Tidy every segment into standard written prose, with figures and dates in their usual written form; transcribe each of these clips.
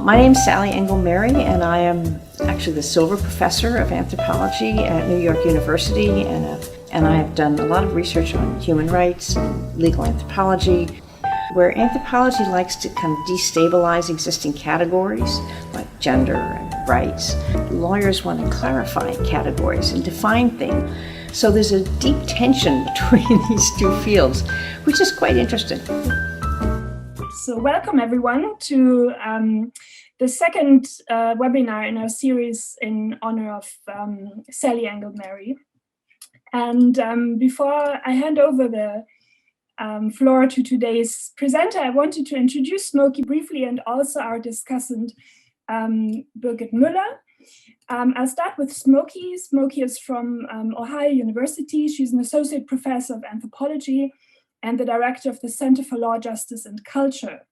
My name is Sally Engel-Mary, and I am actually the Silver Professor of Anthropology at New York University, and I have done a lot of research on human rights and legal anthropology, where anthropology likes to kind of destabilize existing categories like gender and rights. Lawyers want to clarify categories and define things. So there's a deep tension between these two fields, which is quite interesting. So welcome everyone to the second webinar in our series in honor of Sally Engel-Mary. And before I hand over the floor to today's presenter, I wanted to introduce Smoki briefly and also our discussant, Birgit Müller. I'll start with Smoki. Smoki is from Ohio University. She's an associate professor of anthropology and the director of the Center for Law, Justice, and Culture.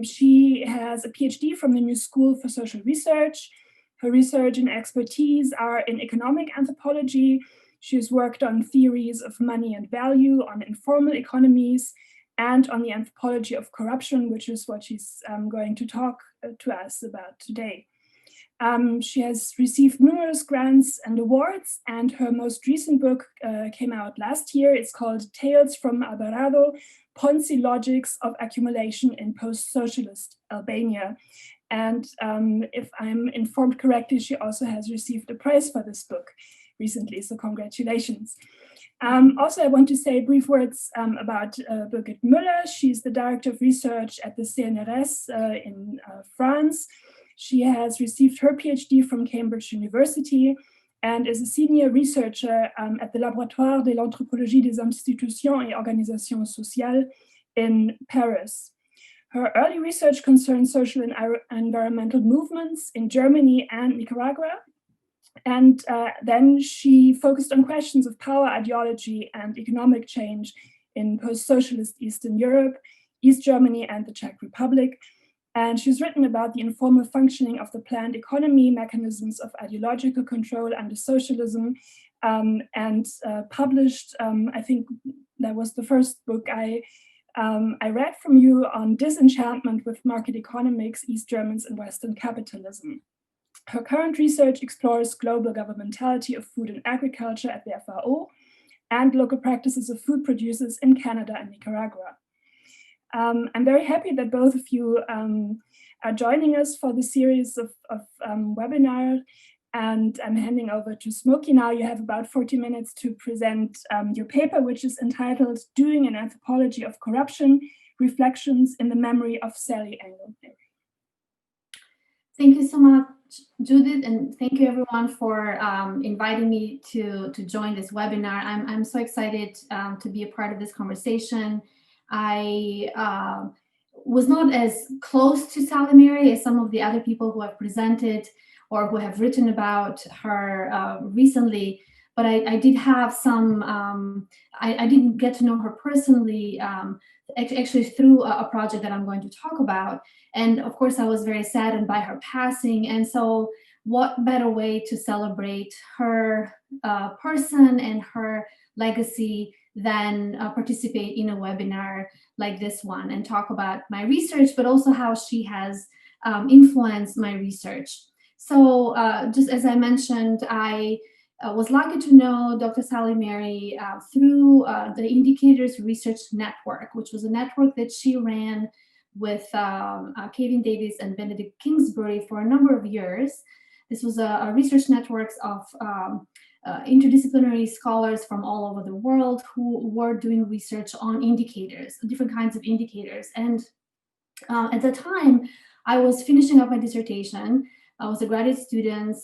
She has a PhD from the New School for Social Research. Her research and expertise are in economic anthropology. She's worked on theories of money and value, on informal economies, and on the anthropology of corruption, which is what she's going to talk to us about today. She has received numerous grants and awards, and her most recent book came out last year. It's called Tales from Alvarado, Ponzi Logics of Accumulation in Post-Socialist Albania. And if I'm informed correctly, she also has received a prize for this book recently, so congratulations. Also, I want to say brief words about Birgit Müller. She's the Director of Research at the CNRS in France. She has received her PhD from Cambridge University and is a senior researcher at the Laboratoire de l'Anthropologie des Institutions et Organisations Sociales in Paris. Her early research concerns social and environmental movements in Germany and Nicaragua. And then she focused on questions of power, ideology, and economic change in post-socialist Eastern Europe, East Germany, and the Czech Republic. And she's written about the informal functioning of the planned economy, mechanisms of ideological control under socialism, and published, I think that was the first book I read from you, on Disenchantment with Market Economics, East Germans and Western Capitalism. Her current research explores global governmentality of food and agriculture at the FAO and local practices of food producers in Canada and Nicaragua. I'm very happy that both of you are joining us for the series of webinars, and I'm handing over to Smoki now. You have about 40 minutes to present your paper, which is entitled Doing an Anthropology of Corruption, Reflections in the Memory of Sally Engel-Mary. Thank you so much, Judith, and thank you everyone for inviting me to join this webinar. I'm so excited to be a part of this conversation. I was not as close to Sally Mary as some of the other people who have presented or who have written about her recently, but I did have some, I didn't get to know her personally, actually through a project that I'm going to talk about. And of course, I was very saddened by her passing. And so what better way to celebrate her person and her legacy than participate in a webinar like this one and talk about my research, but also how she has influenced my research. So just as I mentioned, I was lucky to know Dr. Sally Mary through the Indicators Research Network, which was a network that she ran with Kevin Davis and Benedict Kingsbury for a number of years. This was a research network of interdisciplinary scholars from all over the world who were doing research on indicators, different kinds of indicators. And at the time, I was finishing up my dissertation. I was a graduate student.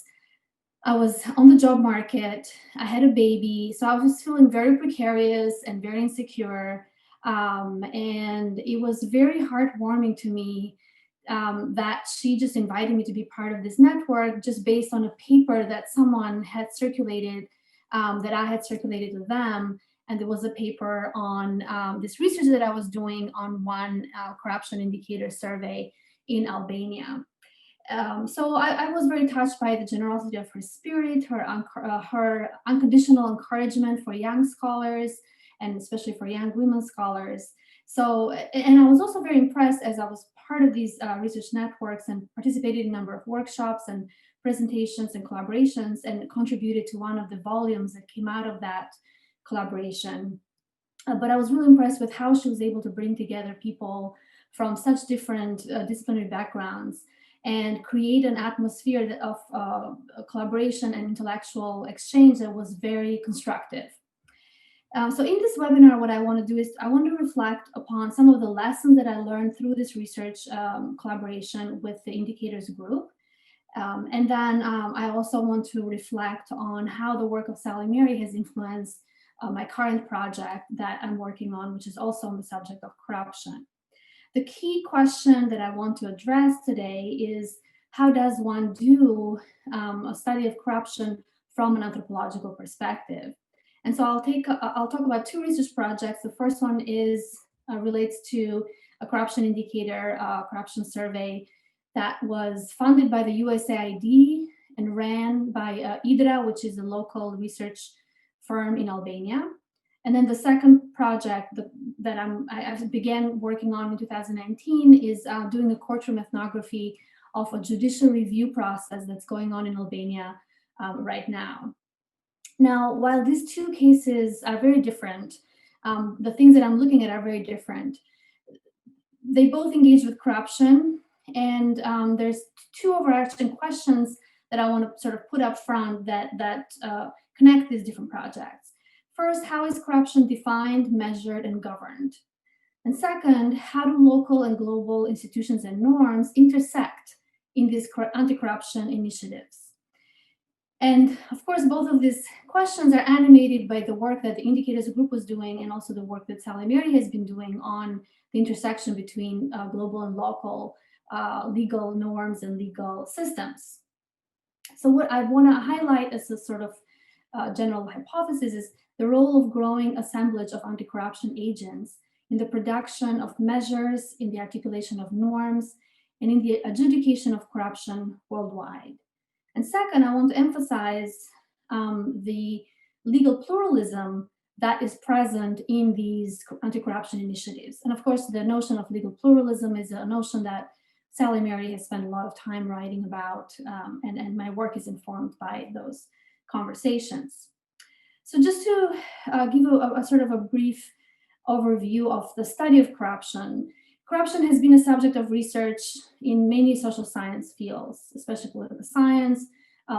I was on the job market. I had a baby. So I was feeling very precarious and very insecure. And it was very heartwarming to me that she just invited me to be part of this network just based on a paper that someone had circulated, that I had circulated to them. And there was a paper on this research that I was doing on one corruption indicator survey in Albania. So I was very touched by the generosity of her spirit, her unconditional encouragement for young scholars, and especially for young women scholars. So, and I was also very impressed as I was part of these research networks and participated in a number of workshops and presentations and collaborations, and contributed to one of the volumes that came out of that collaboration. But I was really impressed with how she was able to bring together people from such different disciplinary backgrounds and create an atmosphere of collaboration and intellectual exchange that was very constructive. So in this webinar, what I want to do is I want to reflect upon some of the lessons that I learned through this research collaboration with the indicators group. And then I also want to reflect on how the work of Sally Mary has influenced my current project that I'm working on, which is also on the subject of corruption. The key question that I want to address today is, how does one do a study of corruption from an anthropological perspective? And so I'll talk about two research projects. The first one relates to a corruption indicator, corruption survey that was funded by the USAID and ran by IDRA, which is a local research firm in Albania. And then the second project that I began working on in 2019 is doing a courtroom ethnography of a judicial review process that's going on in Albania right now. Now, while these two cases are very different, the things that I'm looking at are very different. They both engage with corruption, and there's two overarching questions that I want to sort of put up front that connect these different projects. First, how is corruption defined, measured, and governed? And second, how do local and global institutions and norms intersect in these anti-corruption initiatives? And of course, both of these questions are animated by the work that the indicators group was doing, and also the work that Sally Mary has been doing on the intersection between global and local legal norms and legal systems. So what I want to highlight as a sort of general hypothesis is the role of growing assemblage of anti-corruption agents in the production of measures, in the articulation of norms, and in the adjudication of corruption worldwide. And second, I want to emphasize the legal pluralism that is present in these anti-corruption initiatives. And of course, the notion of legal pluralism is a notion that Sally Mary has spent a lot of time writing about, and my work is informed by those conversations. So just to give a sort of a brief overview of the study of corruption, corruption has been a subject of research in many social science fields, especially political science,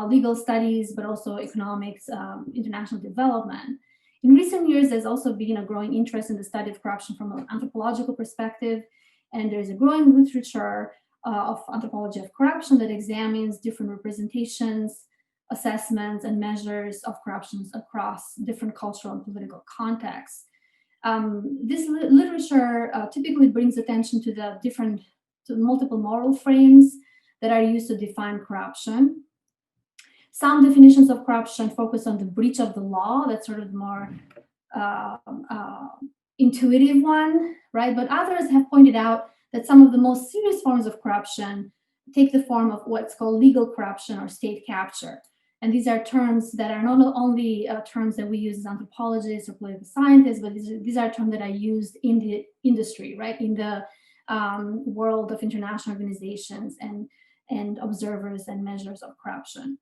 legal studies, but also economics, international development. In recent years, there's also been a growing interest in the study of corruption from an anthropological perspective, and there's a growing literature of anthropology of corruption that examines different representations, assessments, and measures of corruptions across different cultural and political contexts. This literature typically brings attention to the multiple moral frames that are used to define corruption. Some definitions of corruption focus on the breach of the law. That's sort of the more intuitive one, right? But others have pointed out that some of the most serious forms of corruption take the form of what's called legal corruption or state capture. And these are terms that are not only terms that we use as anthropologists or political scientists, but these are terms that are used in the industry, right? In the world of international organizations and observers and measures of corruption.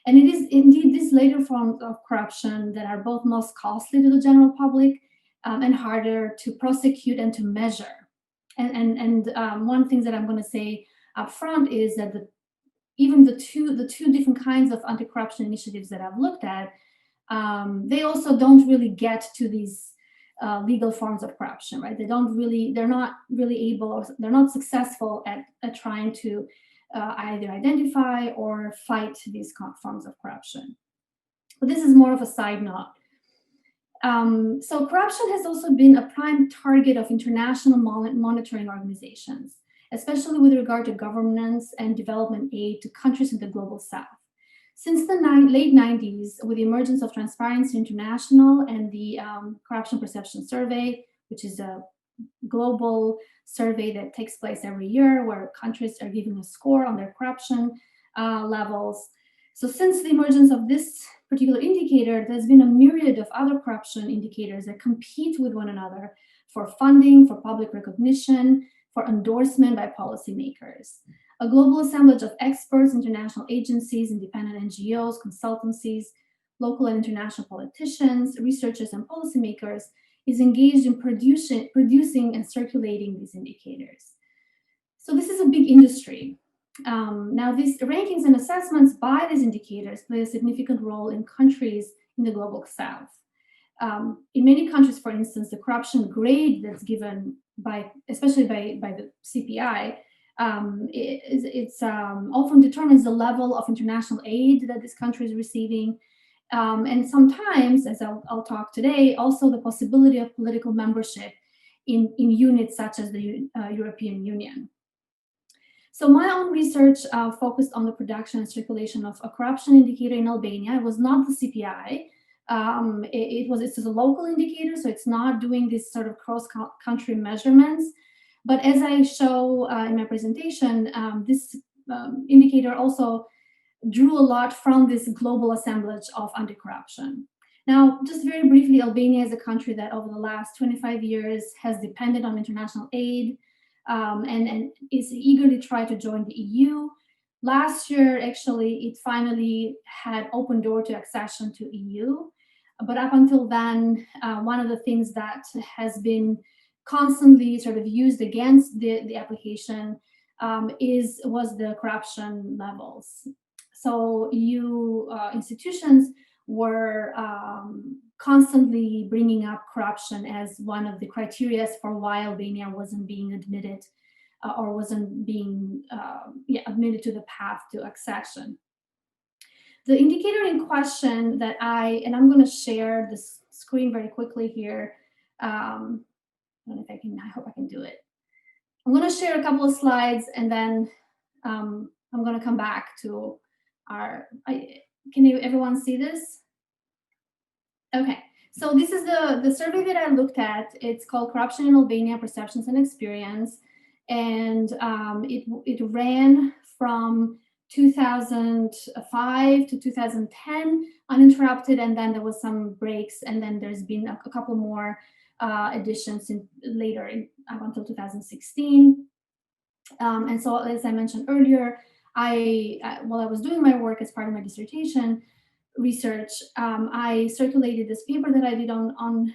And it is indeed these later forms of corruption that are both most costly to the general public and harder to prosecute and to measure. And one thing that I'm going to say up front is that even the two different kinds of anti-corruption initiatives that I've looked at, they also don't really get to these legal forms of corruption, right? They're not really able, or they're not successful at trying to either identify or fight these forms of corruption. But this is more of a side note. So corruption has also been a prime target of international monitoring organizations, especially with regard to governance and development aid to countries in the global south. Since the late 90s, with the emergence of Transparency International and the Corruption Perception Survey, which is a global survey that takes place every year where countries are giving a score on their corruption levels. So since the emergence of this particular indicator, there's been a myriad of other corruption indicators that compete with one another for funding, for public recognition, for endorsement by policymakers. A global assemblage of experts, international agencies, independent NGOs, consultancies, local and international politicians, researchers, and policymakers is engaged in producing and circulating these indicators. So this is a big industry. Now, these rankings and assessments by these indicators play a significant role in countries in the global south. In many countries, for instance, the corruption grade that's given especially by the CPI, it's often determines the level of international aid that this country is receiving. And sometimes, as I'll talk today, also the possibility of political membership in units such as the European Union. So my own research focused on the production and circulation of a corruption indicator in Albania. It was not the CPI. It's a local indicator, so it's not doing this sort of cross-country measurements. But as I show in my presentation, this indicator also drew a lot from this global assemblage of anti-corruption. Now, just very briefly, Albania is a country that over the last 25 years has depended on international aid and is eagerly trying to join the EU. Last year, actually, it finally had open door to accession to EU. But up until then, one of the things that has been constantly sort of used against the application was the corruption levels. So EU institutions were constantly bringing up corruption as one of the criteria for why Albania wasn't being admitted or wasn't being admitted to the path to accession. The indicator in question that I'm going to share this screen very quickly here. I don't know if I can, I hope I can do it. I'm going to share a couple of slides and then I'm going to come back to everyone see this? Okay, so this is the survey that I looked at. It's called Corruption in Albania, Perceptions and Experience. And it ran from 2005 to 2010 uninterrupted, and then there was some breaks, and then there's been a couple more editions later up until 2016. And so, as I mentioned earlier, while I was doing my work as part of my dissertation research, I circulated this paper that I did on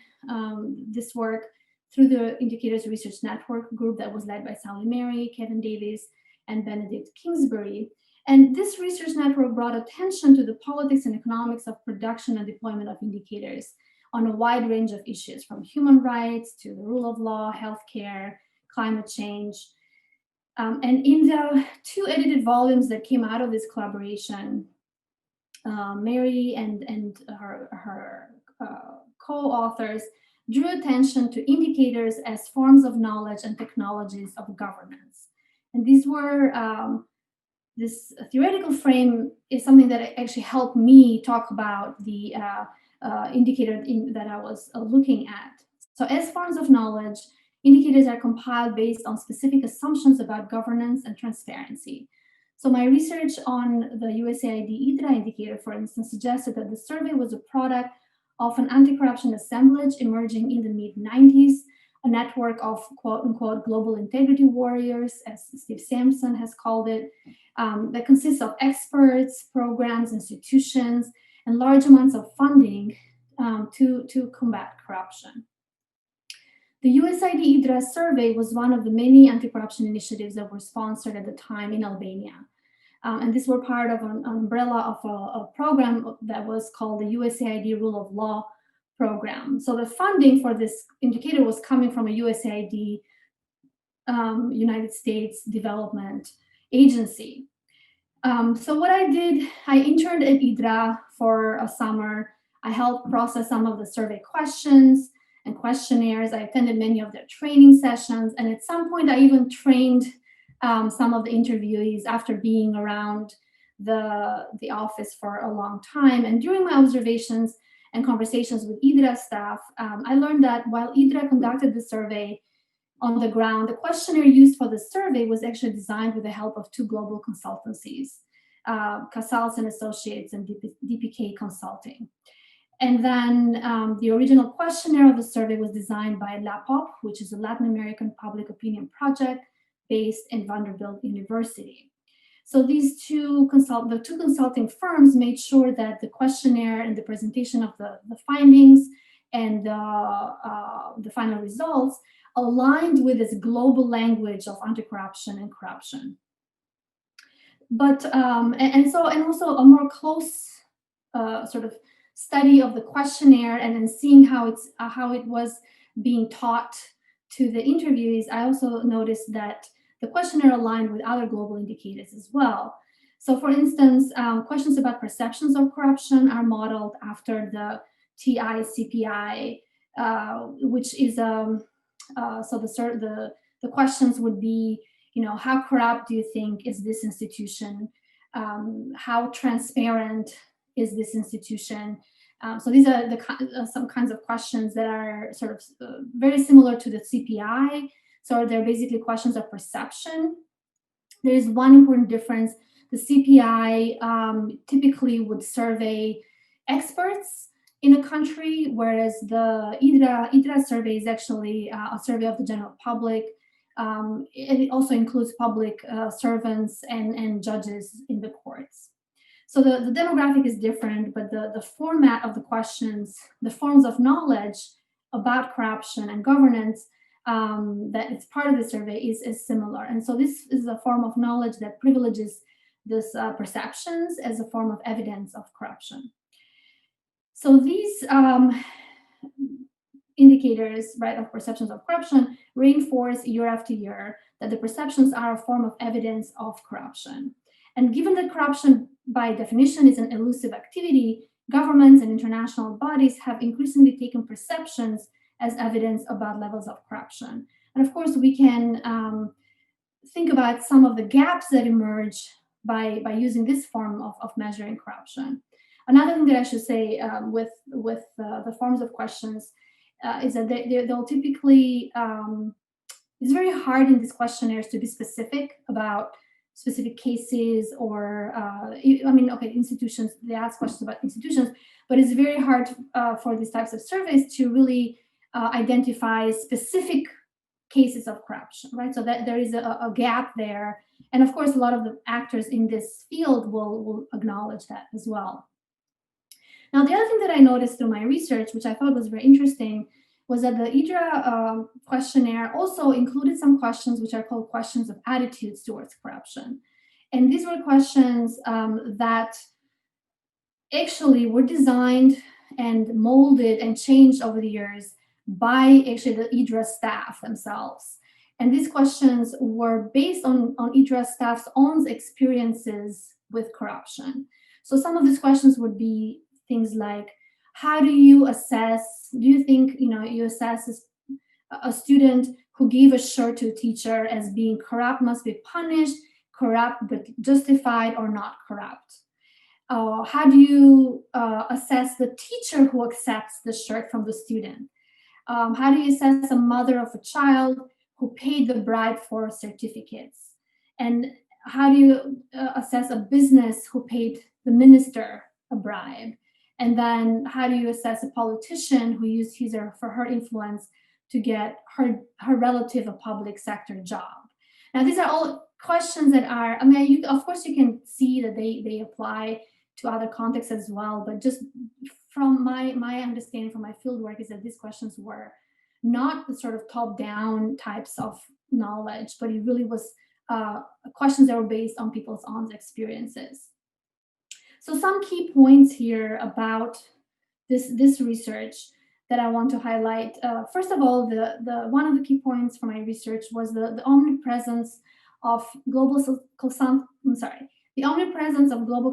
this work through the Indicators Research Network group that was led by Sally Mary, Kevin Davis, and Benedict Kingsbury. And this research network brought attention to the politics and economics of production and deployment of indicators on a wide range of issues, from human rights to the rule of law, healthcare, climate change. And in the 2 edited volumes that came out of this collaboration, Mary and her co-authors drew attention to indicators as forms of knowledge and technologies of governance. And these were, this theoretical frame is something that actually helped me talk about the indicator that I was looking at. So as forms of knowledge, indicators are compiled based on specific assumptions about governance and transparency. So my research on the USAID IDRA indicator, for instance, suggested that the survey was a product of an anti-corruption assemblage emerging in the mid-90s, a network of quote-unquote global integrity warriors, as Steve Sampson has called it, that consists of experts, programs, institutions, and large amounts of funding to combat corruption. The USAID IDRA survey was one of the many anti-corruption initiatives that were sponsored at the time in Albania. And these were part of an umbrella of a program that was called the USAID Rule of Law program. So the funding for this indicator was coming from a USAID United States Development Agency. So what I did, I interned at IDRA for a summer. I helped process some of the survey questions and questionnaires. I attended many of their training sessions. And at some point, I even trained some of the interviewees after being around the office for a long time. And during my observations and conversations with IDRA staff, I learned that while IDRA conducted the survey on the ground, the questionnaire used for the survey was actually designed with the help of 2 global consultancies, Casals and Associates and DPK Consulting. And then the original questionnaire of the survey was designed by LAPOP, which is a Latin American public opinion project based in Vanderbilt University. So these two consulting firms made sure that the questionnaire and the presentation of the findings and the final results aligned with this global language of anti-corruption and corruption. But and also a more close sort of study of the questionnaire and then seeing how it was being taught to the interviewees, I also noticed that the questionnaire aligned with other global indicators as well. So for instance, questions about perceptions of corruption are modeled after the TI-CPI, which is so the questions would be, how corrupt do you think is this institution? How transparent is this institution? So these are some kinds of questions that are sort of very similar to the CPI. So they're basically questions of perception. There is one important difference. The CPI typically would survey experts in a country, whereas the IDRA survey is actually a survey of the general public. It also includes public servants and judges in the courts. So the demographic is different, but the format of the questions, the forms of knowledge about corruption and governance that it's part of the survey is similar. And so this is a form of knowledge that privileges this perceptions as a form of evidence of corruption. So these indicators, right, of perceptions of corruption reinforce year after year that the perceptions are a form of evidence of corruption. And given that corruption, by definition, is an elusive activity, governments and international bodies have increasingly taken perceptions as evidence about levels of corruption. And of course, we can think about some of the gaps that emerge by using this form of measuring corruption. Another thing that I should say with the forms of questions is that they'll typically, it's very hard in these questionnaires to be specific about specific cases or, institutions, they ask questions about institutions, but it's very hard for these types of surveys to really identify specific cases of corruption, right? So that there is a gap there. And of course, a lot of the actors in this field will acknowledge that as well. Now, the other thing that I noticed through my research, which I thought was very interesting, was that the IDRA questionnaire also included some questions which are called questions of attitudes towards corruption. And these were questions that actually were designed and molded and changed over the years by actually the IDRA staff themselves. And these questions were based on IDRA staff's own experiences with corruption. So some of these questions would be things like, how do you think, you assess a student who gave a shirt to a teacher as being corrupt must be punished, corrupt but justified, or not corrupt? How do you assess the teacher who accepts the shirt from the student? How do you assess a mother of a child who paid the bribe for certificates? And how do you assess a business who paid the minister a bribe? And then how do you assess a politician who used his or her influence to get her relative a public sector job? Now, these are all questions that are, of course you can see that they apply to other contexts as well, but just from my understanding from my fieldwork is that these questions were not the sort of top-down types of knowledge, but it really was questions that were based on people's own experiences. So some key points here about this research that I want to highlight. First of all, the one of the key points from my research was the omnipresence of global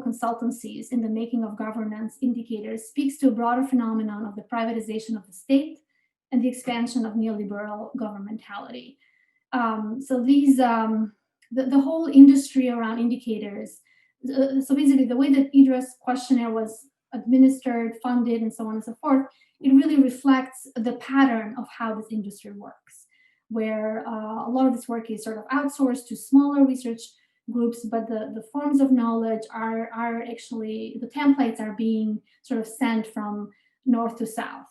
consultancies in the making of governance indicators speaks to a broader phenomenon of the privatization of the state and the expansion of neoliberal governmentality. So these, the whole industry around indicators, so basically the way that IDRA's questionnaire was administered, funded, and so on and so forth, it really reflects the pattern of how this industry works, where a lot of this work is sort of outsourced to smaller research groups, but the forms of knowledge are actually, the templates are being sort of sent from north to south.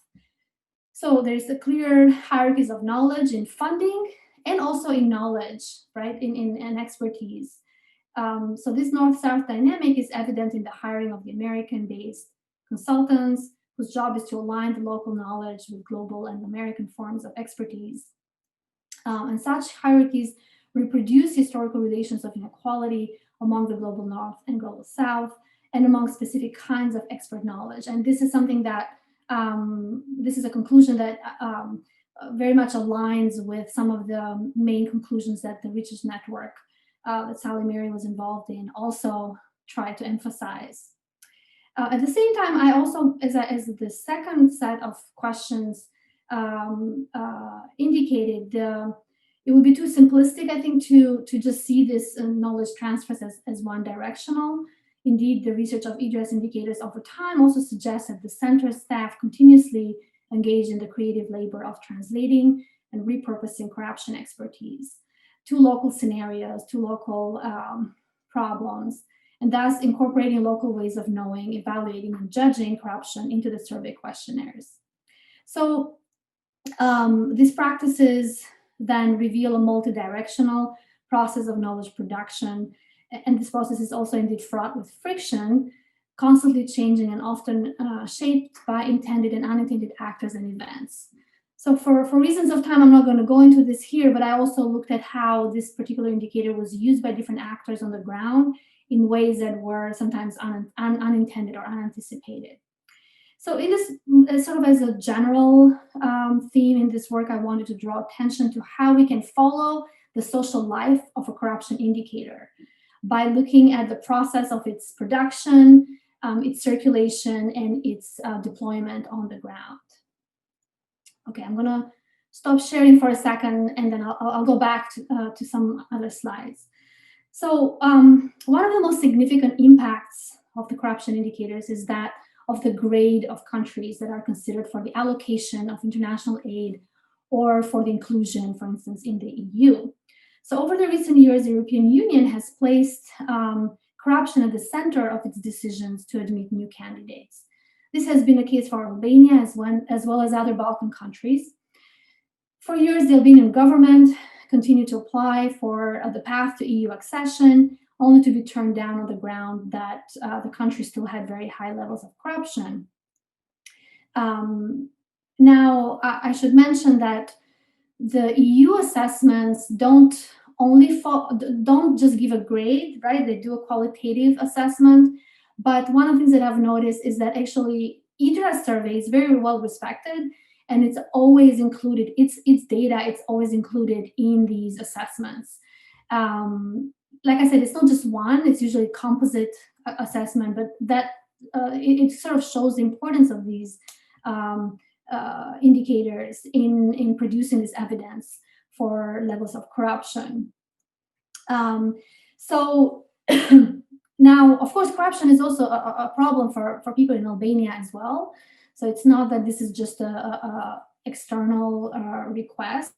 So there's a clear hierarchies of knowledge in funding and also in knowledge, right, in expertise. So this north-south dynamic is evident in the hiring of the American-based consultants, whose job is to align the local knowledge with global and American forms of expertise. And such hierarchies reproduce historical relations of inequality among the global north and global south, and among specific kinds of expert knowledge. And this is something that, this is a conclusion that very much aligns with some of the main conclusions that the Research Network that Sally Mary was involved in also tried to emphasize. At the same time, I also, as the second set of questions indicated, it would be too simplistic, I think, to just see this knowledge transfers as one directional. Indeed, the research of EDRS indicators over time also suggests that the center staff continuously engage in the creative labor of translating and repurposing corruption expertise to local scenarios, to local problems, and thus incorporating local ways of knowing, evaluating, and judging corruption into the survey questionnaires. So these practices then reveal a multidirectional process of knowledge production, and this process is also indeed fraught with friction, constantly changing and often shaped by intended and unintended actors and events. So for reasons of time, I'm not going to go into this here, but I also looked at how this particular indicator was used by different actors on the ground in ways that were sometimes unintended or unanticipated. So in this, sort of as a general theme in this work, I wanted to draw attention to how we can follow the social life of a corruption indicator by looking at the process of its production, its circulation, and its deployment on the ground. Okay, I'm gonna stop sharing for a second, and then I'll go back to some other slides. So one of the most significant impacts of the corruption indicators is that of the grade of countries that are considered for the allocation of international aid or for the inclusion, for instance, in the EU. So over the recent years, the European Union has placed corruption at the center of its decisions to admit new candidates. This has been the case for Albania as well as other Balkan countries. For years, the Albanian government continued to apply for the path to EU accession, only to be turned down on the ground that the country still had very high levels of corruption. Now, I should mention that the EU assessments don't just give a grade, right? They do a qualitative assessment. But one of the things that I've noticed is that actually EDRS survey is very well respected, and it's always included, its data, it's always included in these assessments. Like I said, it's not just one, it's usually a composite assessment, but that it sort of shows the importance of these indicators in producing this evidence for levels of corruption. So now, of course, corruption is also a problem for people in Albania as well. So it's not that this is just a external request,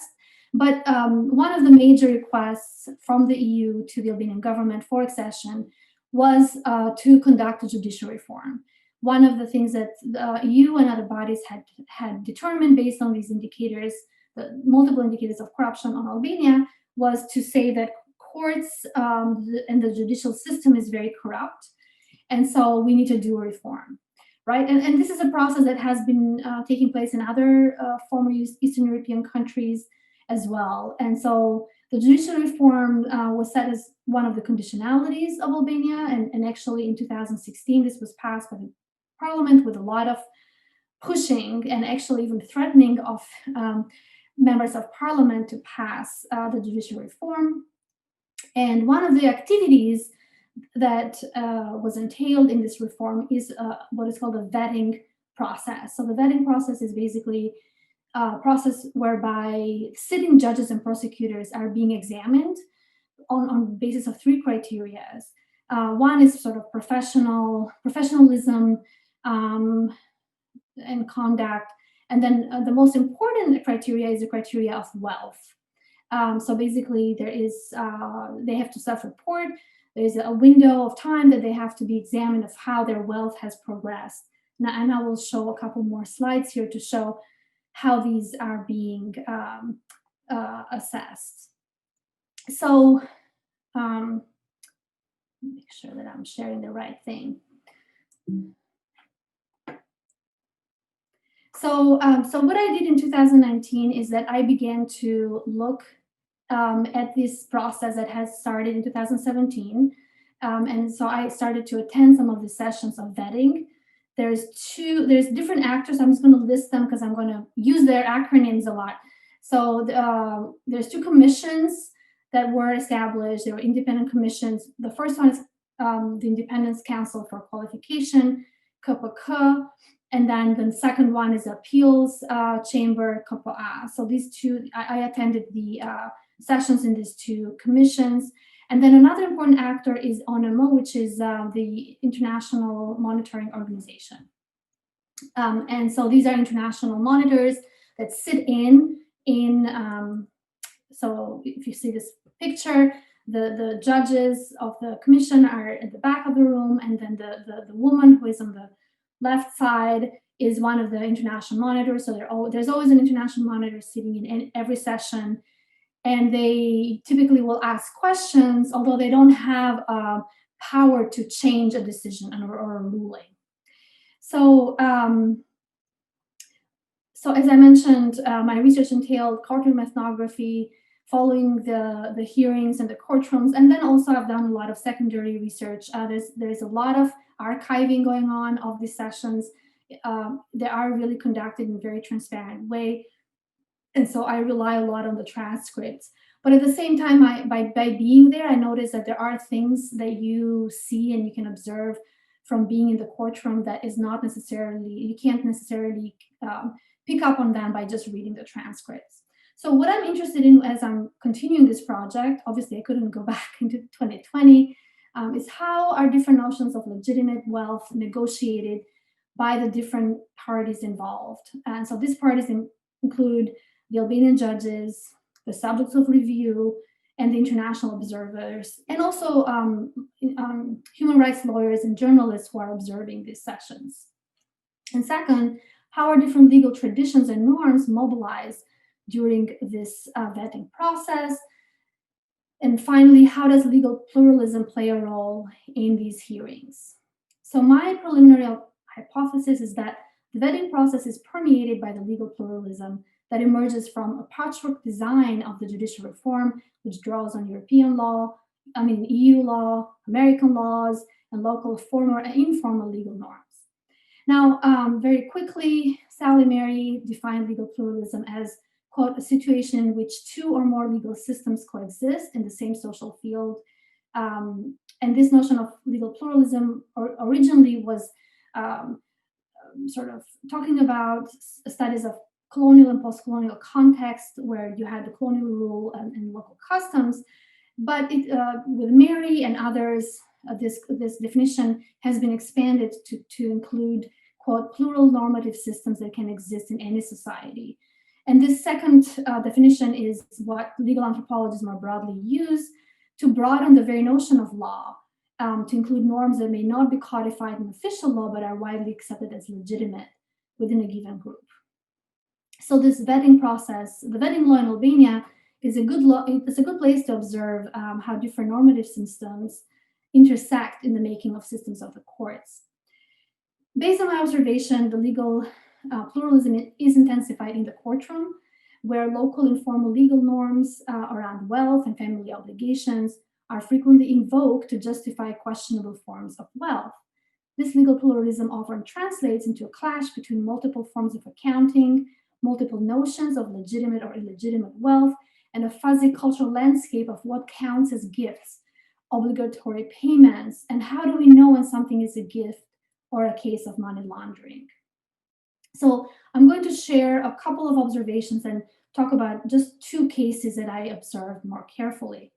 but one of the major requests from the EU to the Albanian government for accession was to conduct a judicial reform. One of the things that the EU and other bodies had determined based on these indicators, the multiple indicators of corruption on Albania, was to say that courts and the judicial system is very corrupt, and so we need to do a reform, right? And this is a process that has been taking place in other former Eastern European countries as well. And so the judicial reform was set as one of the conditionalities of Albania, and actually in 2016 this was passed by the parliament with a lot of pushing and actually even threatening of members of parliament to pass the judicial reform. And one of the activities that was entailed in this reform is what is called a vetting process. So the vetting process is basically a process whereby sitting judges and prosecutors are being examined on the basis of three criteria. One is sort of professionalism and conduct. And then the most important criteria is the criteria of wealth. So basically there is, they have to self-report. There's a window of time that they have to be examined of how their wealth has progressed And I will show a couple more slides here to show how these are being assessed. So make sure that I'm sharing the right thing. So what I did in 2019 is that I began to look at this process that has started in 2017. And so I started to attend some of the sessions of vetting. There's different actors. I'm just going to list them because I'm going to use their acronyms a lot. So there's two commissions that were established. They were independent commissions. The first one is the Independence Council for Qualification, KPK, and then the second one is Appeals Chamber, KPA. So these two, I attended the sessions in these two commissions. And then another important actor is ONMO, which is the International Monitoring Organization. And so these are international monitors that sit so if you see this picture, the judges of the commission are at the back of the room, and then the woman who is on the left side is one of the international monitors. So there's always an international monitor sitting in every session. And they typically will ask questions, although they don't have power to change a decision or a ruling. So, so as I mentioned, my research entailed courtroom ethnography, following the hearings and the courtrooms, and then also I've done a lot of secondary research. There's a lot of archiving going on of these sessions. They are really conducted in a very transparent way. And so I rely a lot on the transcripts. But at the same time, by being there, I noticed that there are things that you see and you can observe from being in the courtroom that is not necessarily, you can't necessarily pick up on them by just reading the transcripts. So what I'm interested in as I'm continuing this project, obviously I couldn't go back into 2020, is how are different notions of legitimate wealth negotiated by the different parties involved. And so these parties include the Albanian judges, the subjects of review, and the international observers, and also human rights lawyers and journalists who are observing these sessions. And second, how are different legal traditions and norms mobilized during this vetting process? And finally, how does legal pluralism play a role in these hearings? So my preliminary hypothesis is that the vetting process is permeated by the legal pluralism that emerges from a patchwork design of the judicial reform, which draws on European law, EU law, American laws, and local formal and informal legal norms. Now, very quickly, Sally Mary defined legal pluralism as, quote, a situation in which two or more legal systems coexist in the same social field. And this notion of legal pluralism originally was sort of talking about studies of colonial and post-colonial context where you had the colonial rule and local customs. But with Mary and others, this definition has been expanded to include, quote, plural normative systems that can exist in any society. And this second definition is what legal anthropologists more broadly use to broaden the very notion of law, to include norms that may not be codified in official law, but are widely accepted as legitimate within a given group. So this vetting process, the vetting law in Albania, is a good place to observe how different normative systems intersect in the making of systems of the courts. Based on my observation, the legal pluralism is intensified in the courtroom, where local informal legal norms around wealth and family obligations are frequently invoked to justify questionable forms of wealth. This legal pluralism often translates into a clash between multiple forms of accounting, multiple notions of legitimate or illegitimate wealth, and a fuzzy cultural landscape of what counts as gifts, obligatory payments, and how do we know when something is a gift or a case of money laundering. So I'm going to share a couple of observations and talk about just two cases that I observed more carefully.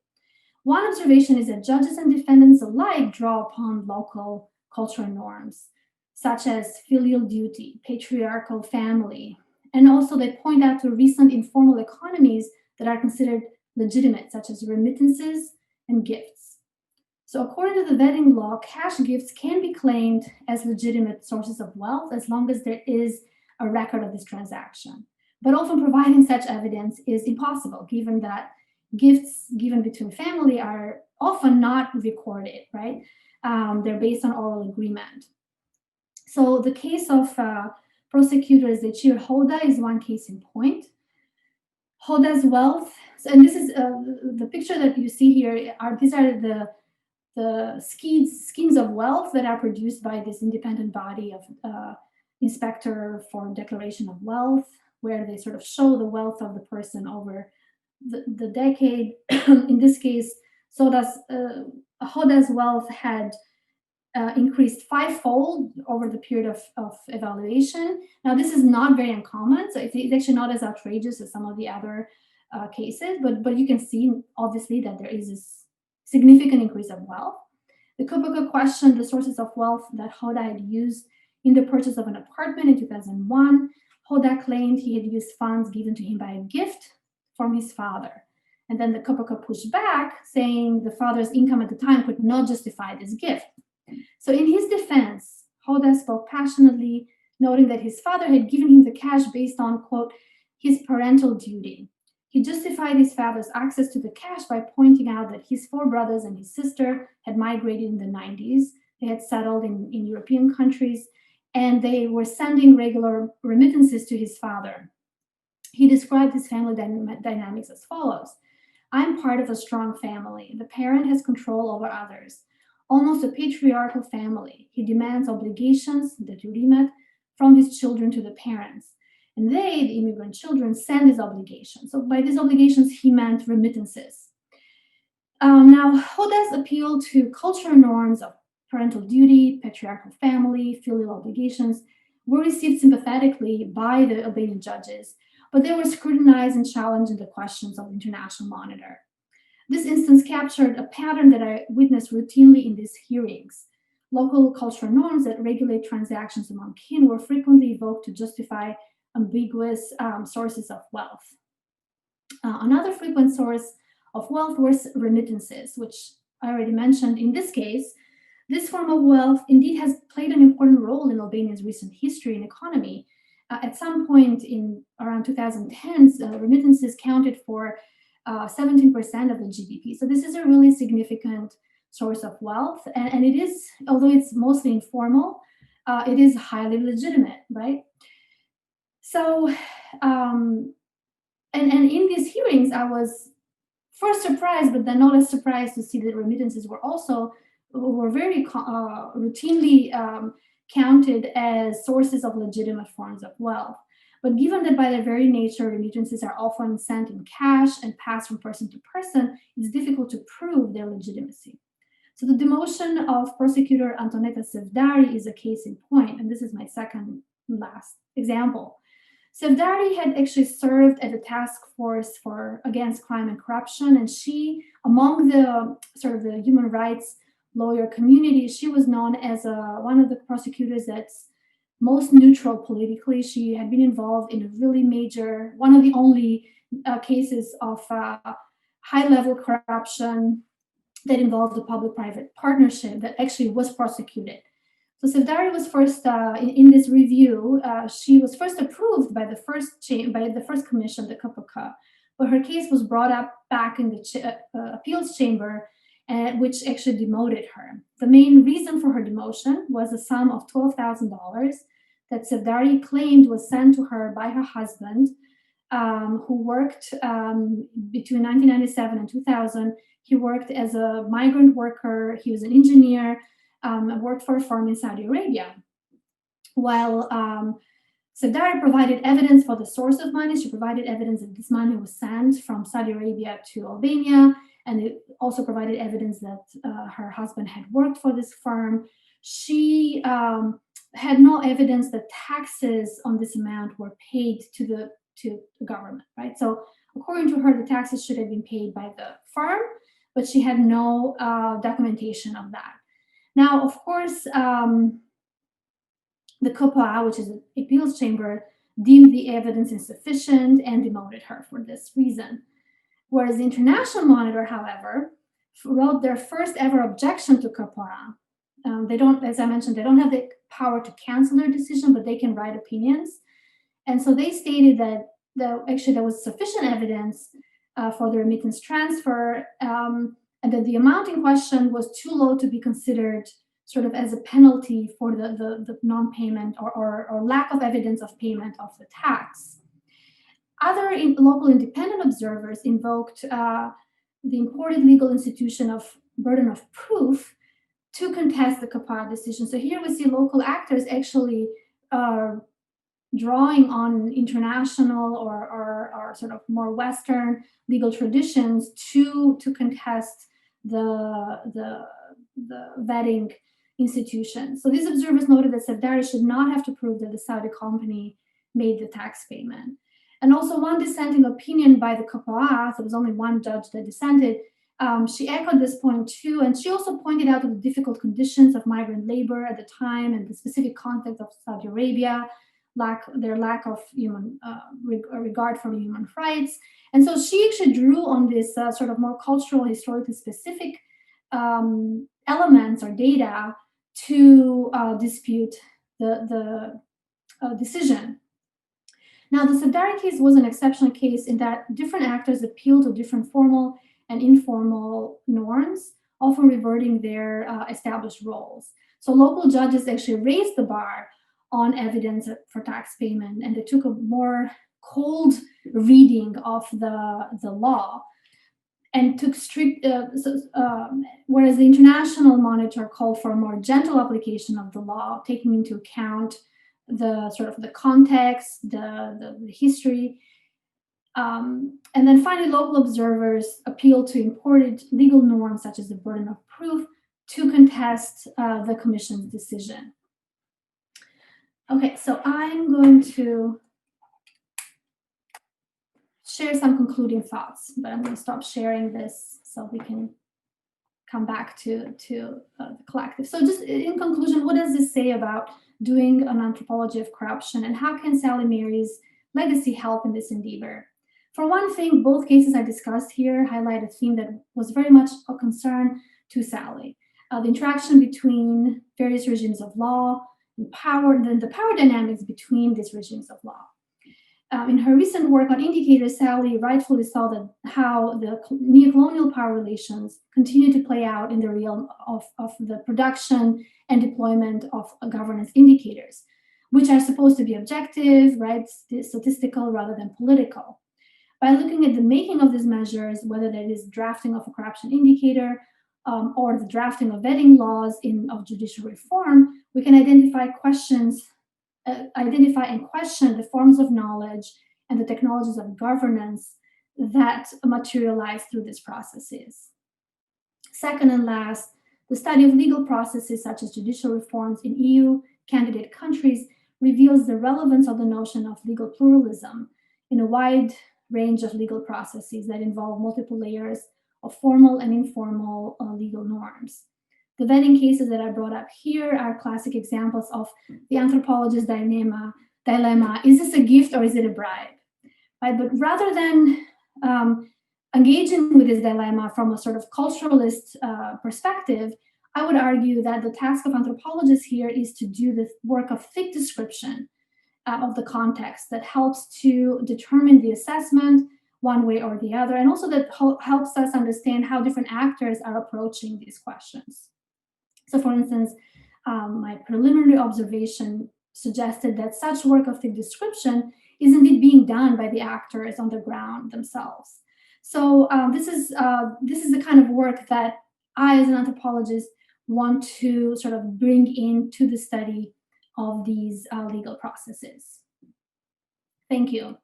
One observation is that judges and defendants alike draw upon local cultural norms, such as filial duty, patriarchal family, and also they point out to recent informal economies that are considered legitimate, such as remittances and gifts. So according to the vetting law, cash gifts can be claimed as legitimate sources of wealth as long as there is a record of this transaction. But often providing such evidence is impossible, given that gifts given between family are often not recorded, right? They're based on oral agreement. So the case of prosecutor Zechir Hoda is one case in point. Hoda's wealth, and this is the picture that you see here, these are the schemes of wealth that are produced by this independent body of inspector for declaration of wealth, where they sort of show the wealth of the person over the decade. In this case, Hoda's wealth had increased fivefold over the period of evaluation. Now, this is not very uncommon, so it's actually not as outrageous as some of the other cases, but you can see, obviously, that there is this significant increase of wealth. The Kupaka questioned the sources of wealth that Hoda had used in the purchase of an apartment in 2001. Hoda claimed he had used funds given to him by a gift from his father. And then the Kupaka pushed back, saying the father's income at the time could not justify this gift. So in his defense, Hoda spoke passionately, noting that his father had given him the cash based on, quote, his parental duty. He justified his father's access to the cash by pointing out that his four brothers and his sister had migrated in the 90s. They had settled in European countries, and they were sending regular remittances to his father. He described his family dynamics as follows. I'm part of a strong family. The parent has control over others. Almost a patriarchal family. He demands obligations, the jurimet, from his children to the parents. And they, the immigrant children, send his obligations. So by these obligations, he meant remittances. Now, Hoda's appeal to cultural norms of parental duty, patriarchal family, filial obligations were received sympathetically by the Albanian judges, but they were scrutinized and challenged in the questions of the International Monitor. This instance captured a pattern that I witnessed routinely in these hearings. Local cultural norms that regulate transactions among kin were frequently evoked to justify ambiguous sources of wealth. Another frequent source of wealth was remittances, which I already mentioned. In this case, this form of wealth indeed has played an important role in Albania's recent history and economy. At some point in around 2010s, remittances counted for 17% of the GDP. So this is a really significant source of wealth. And it is, although it's mostly informal, it is highly legitimate, right? So, and in these hearings, I was first surprised, but then not as surprised to see that remittances were very routinely counted as sources of legitimate forms of wealth. But given that by their very nature, remittances are often sent in cash and passed from person to person, it's difficult to prove their legitimacy. So the demotion of prosecutor Antoneta Sevdari is a case in point, and this is my second last example. Sevdari had actually served at the task force against crime and corruption, and she, among the sort of the human rights lawyer community, she was known as one of the prosecutors that's most neutral politically. She had been involved in a really major, one of the only cases of high-level corruption that involved a public-private partnership that actually was prosecuted. So Sevdari was first in this review. She was first approved by the first commission, the KPK, but her case was brought up back in the appeals chamber, which actually demoted her. The main reason for her demotion was a sum of $12,000 that Sevdari claimed was sent to her by her husband, who worked between 1997 and 2000. He worked as a migrant worker. He was an engineer, worked for a firm in Saudi Arabia. While Sevdari provided evidence for the source of money, she provided evidence that this money was sent from Saudi Arabia to Albania, and it also provided evidence that her husband had worked for this firm. She had no evidence that taxes on this amount were paid to the government, right? So according to her, the taxes should have been paid by the firm, but she had no documentation of that. Now, of course, the KPA, which is an appeals chamber, deemed the evidence insufficient and demoted her for this reason. Whereas the International Monitor, however, wrote their first ever objection to Kapara. They don't, as I mentioned, they don't have the power to cancel their decision, but they can write opinions. And so they stated that actually there was sufficient evidence for the remittance transfer, and that the amount in question was too low to be considered sort of as a penalty for the non-payment or lack of evidence of payment of the tax. Other local independent observers invoked the imported legal institution of burden of proof to contest the Kapara decision. So here we see local actors actually drawing on international or sort of more Western legal traditions to contest the vetting institution. So these observers noted that Safdari should not have to prove that the Saudi company made the tax payment. And also one dissenting opinion by the Kapara, there was only one judge that dissented, she echoed this point too, and she also pointed out the difficult conditions of migrant labor at the time and the specific context of Saudi Arabia, their lack of human regard for human rights. And so she actually drew on this sort of more cultural, historically specific elements or data to dispute the decision. Now, the Safdari case was an exceptional case in that different actors appealed to different formal and informal norms, often reverting their established roles. So local judges actually raised the bar on evidence for tax payment, and they took a more cold reading of the law and took strict, whereas the international monitor called for a more gentle application of the law, taking into account the sort of the context, the history. And then finally, local observers appealed to imported legal norms such as the burden of proof to contest the commission's decision. Okay, so I'm going to share some concluding thoughts, but I'm going to stop sharing this so we can come back to the collective. So just in conclusion, what does this say about doing an anthropology of corruption, and how can Sally Mary's legacy help in this endeavor? For one thing, both cases I discussed here highlight a theme that was very much a concern to Sally. The interaction between various regimes of law and power, the power dynamics between these regimes of law. In her recent work on indicators, Sally rightfully saw that how the neo-colonial power relations continue to play out in the realm of the production and deployment of governance indicators, which are supposed to be objective, right, statistical rather than political. By looking at the making of these measures, whether that is drafting of a corruption indicator or the drafting of vetting laws of judicial reform, we can identify and question the forms of knowledge and the technologies of governance that materialize through these processes. Second and last, the study of legal processes such as judicial reforms in EU candidate countries reveals the relevance of the notion of legal pluralism in a wide range of legal processes that involve multiple layers of formal and informal legal norms. The vetting cases that I brought up here are classic examples of the anthropologist's dilemma. Is this a gift or is it a bribe? Right? But rather than engaging with this dilemma from a sort of culturalist perspective, I would argue that the task of anthropologists here is to do the work of thick description of the context that helps to determine the assessment one way or the other, and also that helps us understand how different actors are approaching these questions. So for instance, my preliminary observation suggested that such work of thick description is indeed being done by the actors on the ground themselves. So this is the kind of work that I, as an anthropologist, want to sort of bring into the study of these legal processes. Thank you.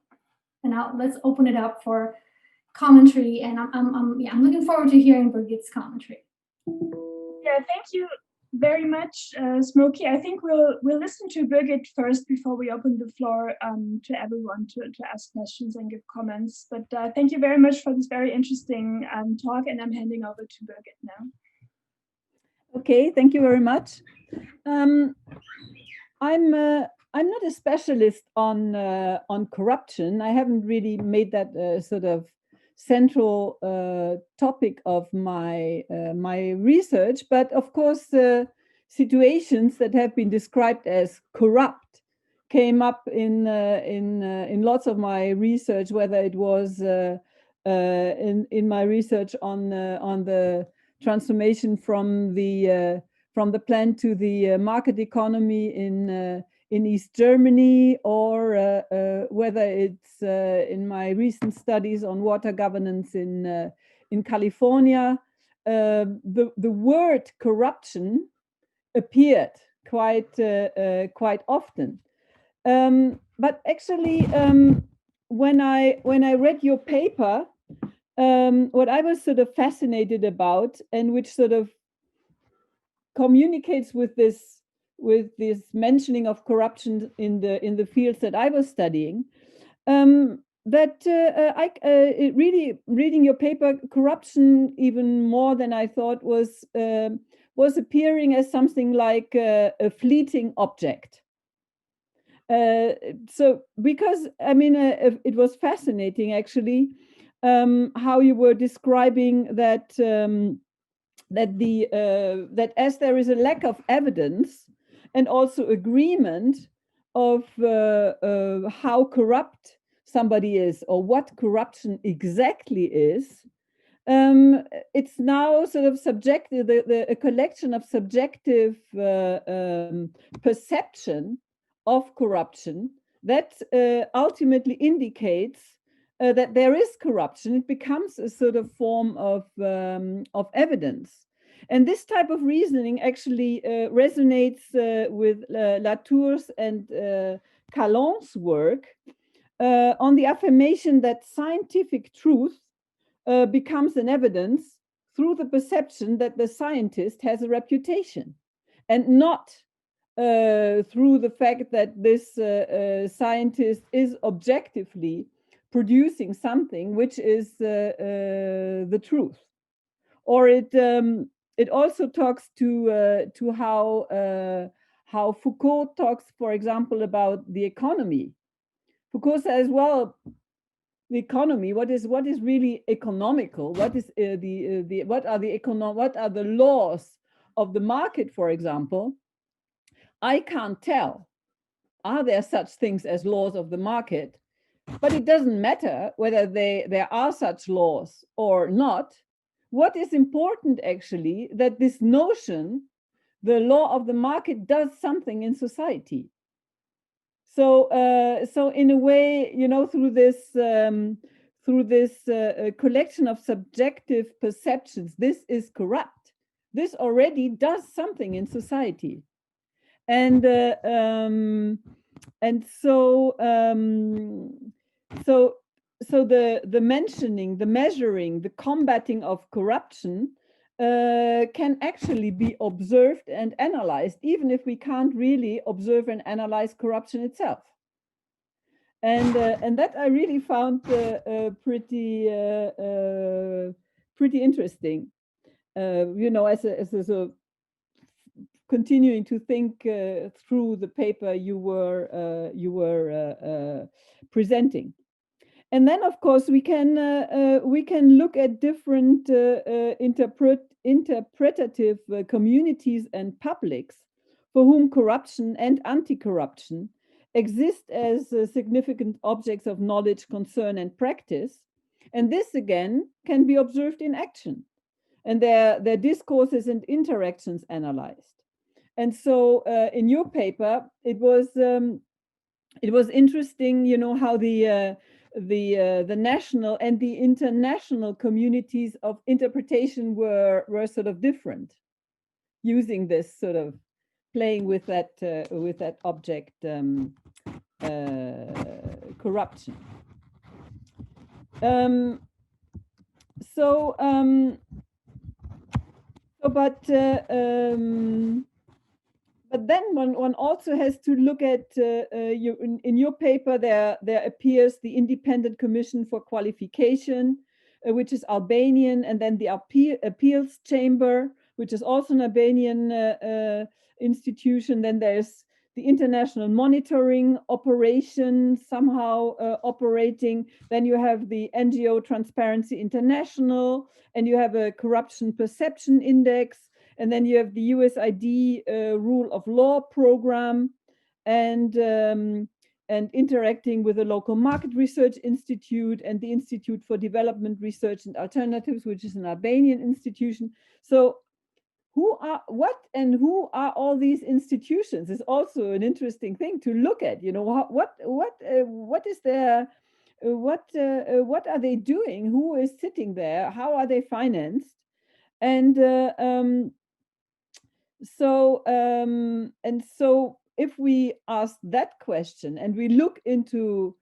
And now let's open it up for commentary. And I'm looking forward to hearing Birgit's commentary. Yeah, thank you very much, Smoki. I think we'll listen to Birgit first before we open the floor to everyone to ask questions and give comments. But thank you very much for this very interesting talk, and I'm handing over to Birgit now. Okay, thank you very much. I'm not a specialist on corruption. I haven't really made that sort of central topic of my my research. But of course, situations that have been described as corrupt came up in lots of my research, whether it was in my research on the transformation from the plant to the market economy in East Germany, or whether it's in my recent studies on water governance in California. The word corruption appeared quite often. But actually, when I read your paper, what I was sort of fascinated about, and which sort of communicates with this mentioning of corruption in the fields that I was studying, that really reading your paper, corruption, even more than I thought, was appearing as something like a fleeting object. So because I mean, it was fascinating actually how you were describing that that as there is a lack of evidence and also agreement of how corrupt somebody is or what corruption exactly is, it's now sort of subjective, a collection of subjective perception of corruption that ultimately indicates that there is corruption. It becomes a sort of form of evidence. And this type of reasoning actually resonates with Latour's and Calon's work on the affirmation that scientific truth becomes an evidence through the perception that the scientist has a reputation, and not through the fact that this scientist is objectively producing something which is the truth. Or it also talks to how Foucault talks, for example, about the economy. Foucault says, well, the economy, what is really economical? What is what are the laws of the market, for example? I can't tell. Are there such things as laws of the market? But it doesn't matter whether there are such laws or not. What is important actually, that this notion, the law of the market, does something in society. So so in a way, you know, through this collection of subjective perceptions, this is corrupt. This already does something in society. And so the mentioning, the measuring, the combating of corruption can actually be observed and analyzed, even if we can't really observe and analyze corruption itself. And that I really found pretty interesting. You know, as a continuing to think through the paper you were presenting. And then, of course, we can look at different interpretative communities and publics for whom corruption and anti-corruption exist as significant objects of knowledge, concern, and practice. And this, again, can be observed in action, and their discourses and interactions analyzed. And so, in your paper, it was interesting, you know, how the national and the international communities of interpretation were sort of different, using this sort of playing with that object corruption. But then one also has to look at in your paper there appears the Independent Commission for Qualification, which is Albanian, and then the Appeals Chamber, which is also an Albanian institution. Then there's the international monitoring operation somehow operating. Then you have the NGO Transparency International, and you have a corruption perception index, and then you have the USID rule of law program, and interacting with the local market research institute and the Institute for Development Research and Alternatives, which is an Albanian institution. So who are all these institutions is also an interesting thing to look at. You know, what is their what are they doing? Who is sitting there? How are they financed? And so if we ask that question and we look into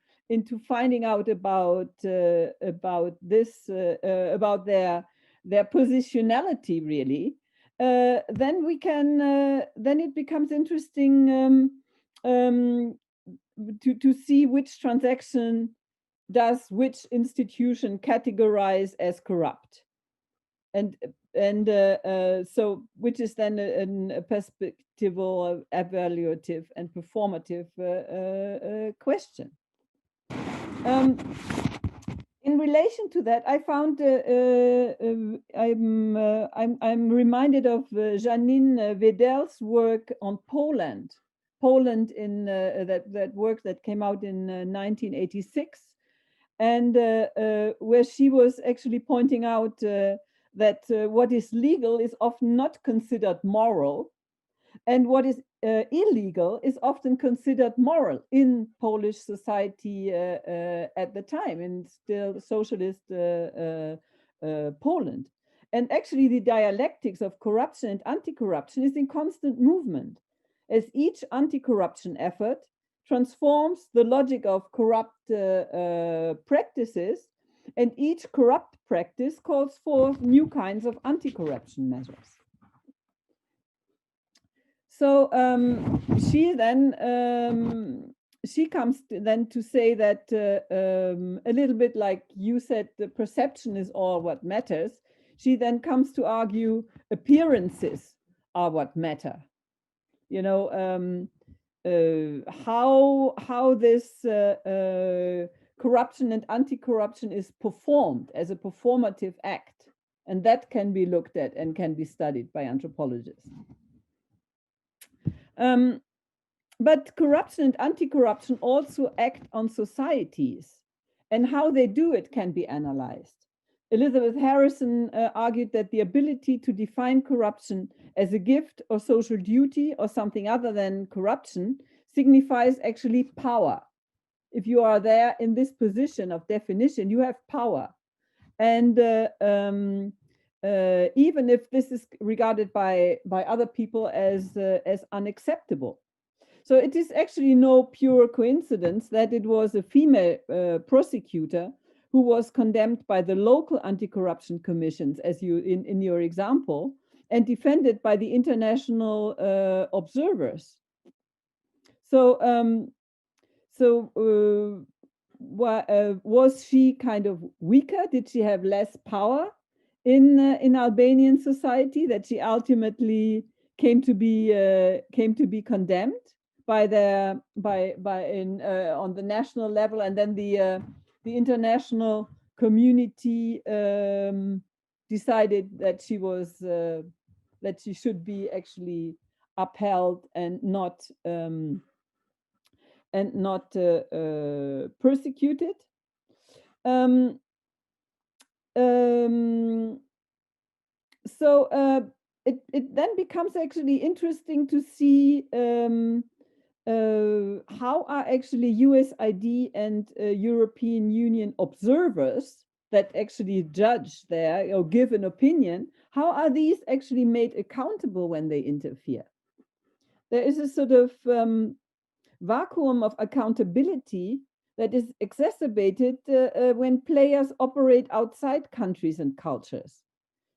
finding out about this about their positionality, really, then we can then it becomes interesting to see which transaction does which institution categorize as corrupt, and so which is then a perspectival, evaluative, and performative question. In relation to that, I found I'm reminded of Janine Wedel's work on Poland. Poland in that work that came out in 1986, and where she was actually pointing out that what is legal is often not considered moral, and what is illegal is often considered moral in Polish society at the time, in still socialist Poland. And actually the dialectics of corruption and anti-corruption is in constant movement, as each anti-corruption effort transforms the logic of corrupt practices, and each corrupt practice calls for new kinds of anti-corruption measures. So she then she comes then to say that a little bit like you said, the perception is all what matters. She then comes to argue appearances are what matter. You know, how this corruption and anti-corruption is performed as a performative act, and that can be looked at and can be studied by anthropologists. But corruption and anti-corruption also act on societies, and how they do it can be analyzed. Elizabeth Harrison argued that the ability to define corruption as a gift or social duty or something other than corruption signifies actually power. If you are there in this position of definition, you have power. And even if this is regarded by other people as unacceptable. So it is actually no pure coincidence that it was a female prosecutor who was condemned by the local anti-corruption commissions, as you in your example, and defended by the international observers. So was she kind of weaker? Did she have less power in Albanian society, that she ultimately came to be condemned by on the national level, and then the international community decided that she was that she should be actually upheld and not persecuted. So it then becomes actually interesting to see how are actually USID and European Union observers that actually judge there or give an opinion, how are these actually made accountable when they interfere? There is a sort of vacuum of accountability that is exacerbated when players operate outside countries and cultures.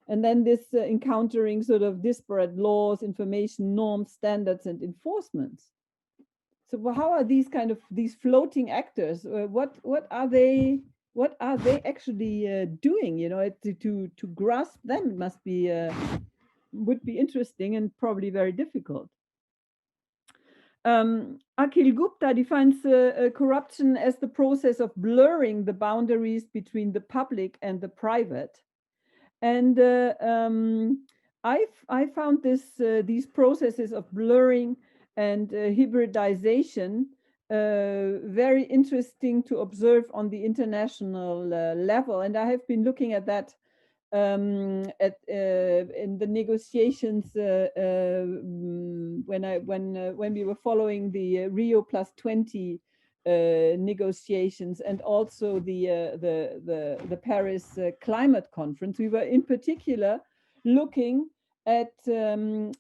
And then this encountering sort of disparate laws, information, norms, standards, and enforcements. So how are these kind of these floating actors? What are they actually doing? You know, to grasp them must be would be interesting and probably very difficult. Akhil Gupta defines corruption as the process of blurring the boundaries between the public and the private. And I found these processes of blurring and hybridization very interesting to observe on the international level. And I have been looking at that in the negotiations when we were following the Rio +20 negotiations, and also the Paris climate conference. We were in particular looking at the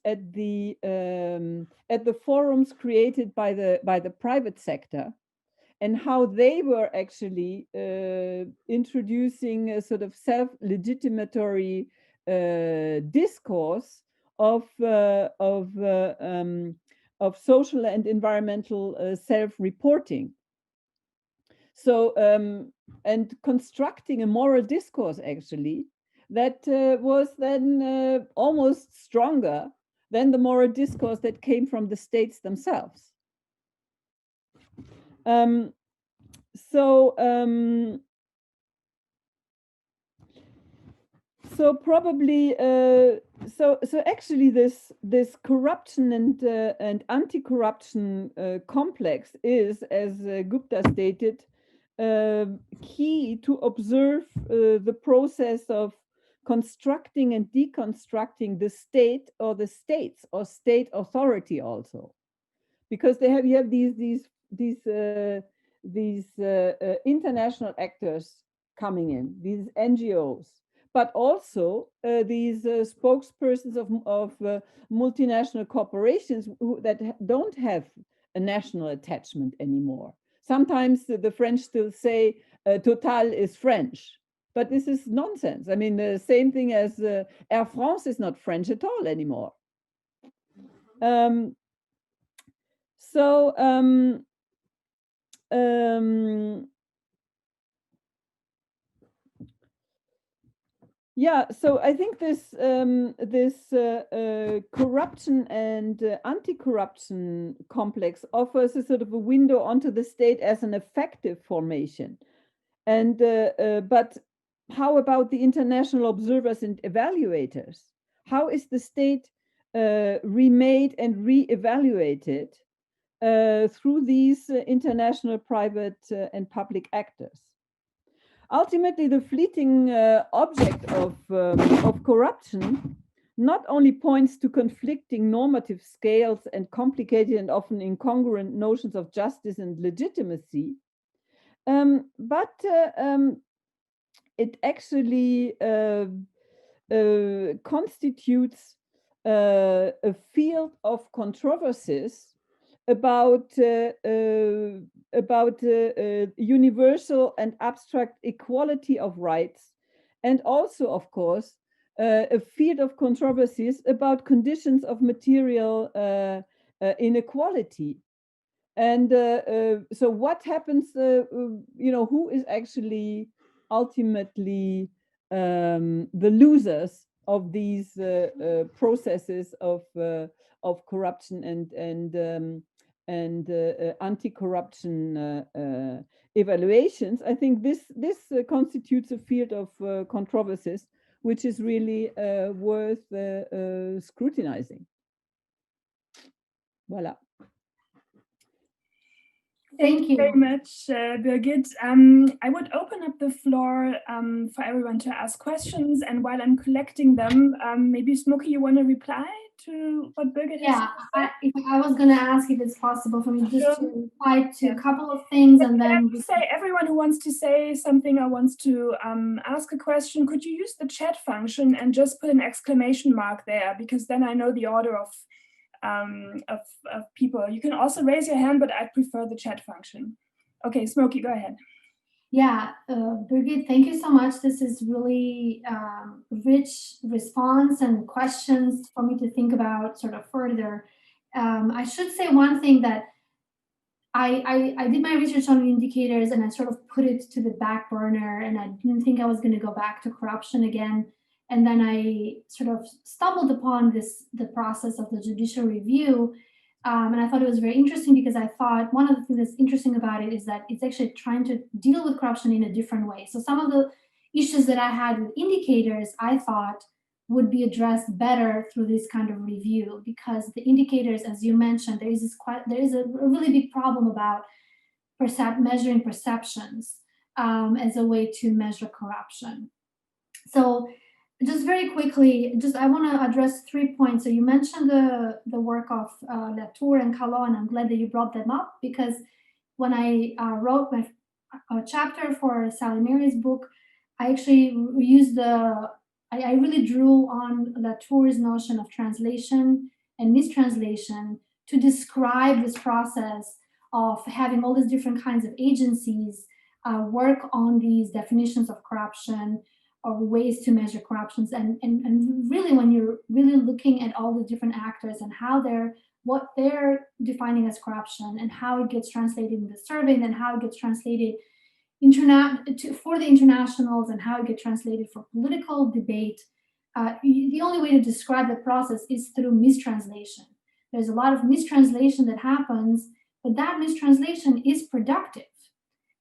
forums created by the private sector, and how they were actually introducing a sort of self-legitimatory discourse of social and environmental self-reporting. So, and constructing a moral discourse actually that was then almost stronger than the moral discourse that came from the states themselves. So probably so actually this corruption and anti-corruption complex is, as Gupta stated, key to observe the process of constructing and deconstructing the state or the states or state authority also, because you have these international actors coming in, these NGOs, but also these spokespersons of multinational corporations that don't have a national attachment anymore. Sometimes the French still say Total is French, but this is nonsense. I mean, the same thing as Air France is not French at all anymore. Yeah, so I think this corruption and anti-corruption complex offers a sort of a window onto the state as an effective formation. And but how about the international observers and evaluators? How is the state remade and re-evaluated through these international private and public actors? Ultimately, the fleeting object of corruption not only points to conflicting normative scales and complicated and often incongruent notions of justice and legitimacy, but it actually constitutes a field of controversies about universal and abstract equality of rights, and also, of course, a field of controversies about conditions of material inequality. And so what happens, who is actually ultimately the losers of these processes of corruption and anti-corruption evaluations? I think this constitutes a field of controversies which is really worth scrutinizing. Voilà. Thank you very much, Birgit. I would open up the floor for everyone to ask questions, and while I'm collecting them, maybe Smoki, you want to reply to what Birgit has said? I was going to ask if it's possible for me just to reply to a couple of things, and then say everyone who wants to say something or wants to ask a question, could you use the chat function and just put an exclamation mark there, because then I know the order of people. You can also raise your hand, but I prefer the chat function. Okay, Smoki, go ahead. Yeah, Birgit, thank you so much. This is really rich response and questions for me to think about sort of further. I should say one thing, that I did my research on indicators and I sort of put it to the back burner, and I didn't think I was going to go back to corruption again. And then I sort of stumbled upon the process of the judicial review. And I thought it was very interesting because I thought one of the things that's interesting about it is that it's actually trying to deal with corruption in a different way. So some of the issues that I had with indicators, I thought would be addressed better through this kind of review, because the indicators, as you mentioned, there is a really big problem about measuring perceptions as a way to measure corruption. So just very quickly, I want to address 3 points. So you mentioned the work of Latour and Callot, and I'm glad that you brought them up, because when I wrote my chapter for Sally Mary's book, I actually used I really drew on Latour's notion of translation and mistranslation to describe this process of having all these different kinds of agencies work on these definitions of corruption or ways to measure corruptions. And really, when you're really looking at all the different actors and what they're defining as corruption and how it gets translated in the survey, and then how it gets translated for the internationals and how it gets translated for political debate, the only way to describe the process is through mistranslation. There's a lot of mistranslation that happens, but that mistranslation is productive,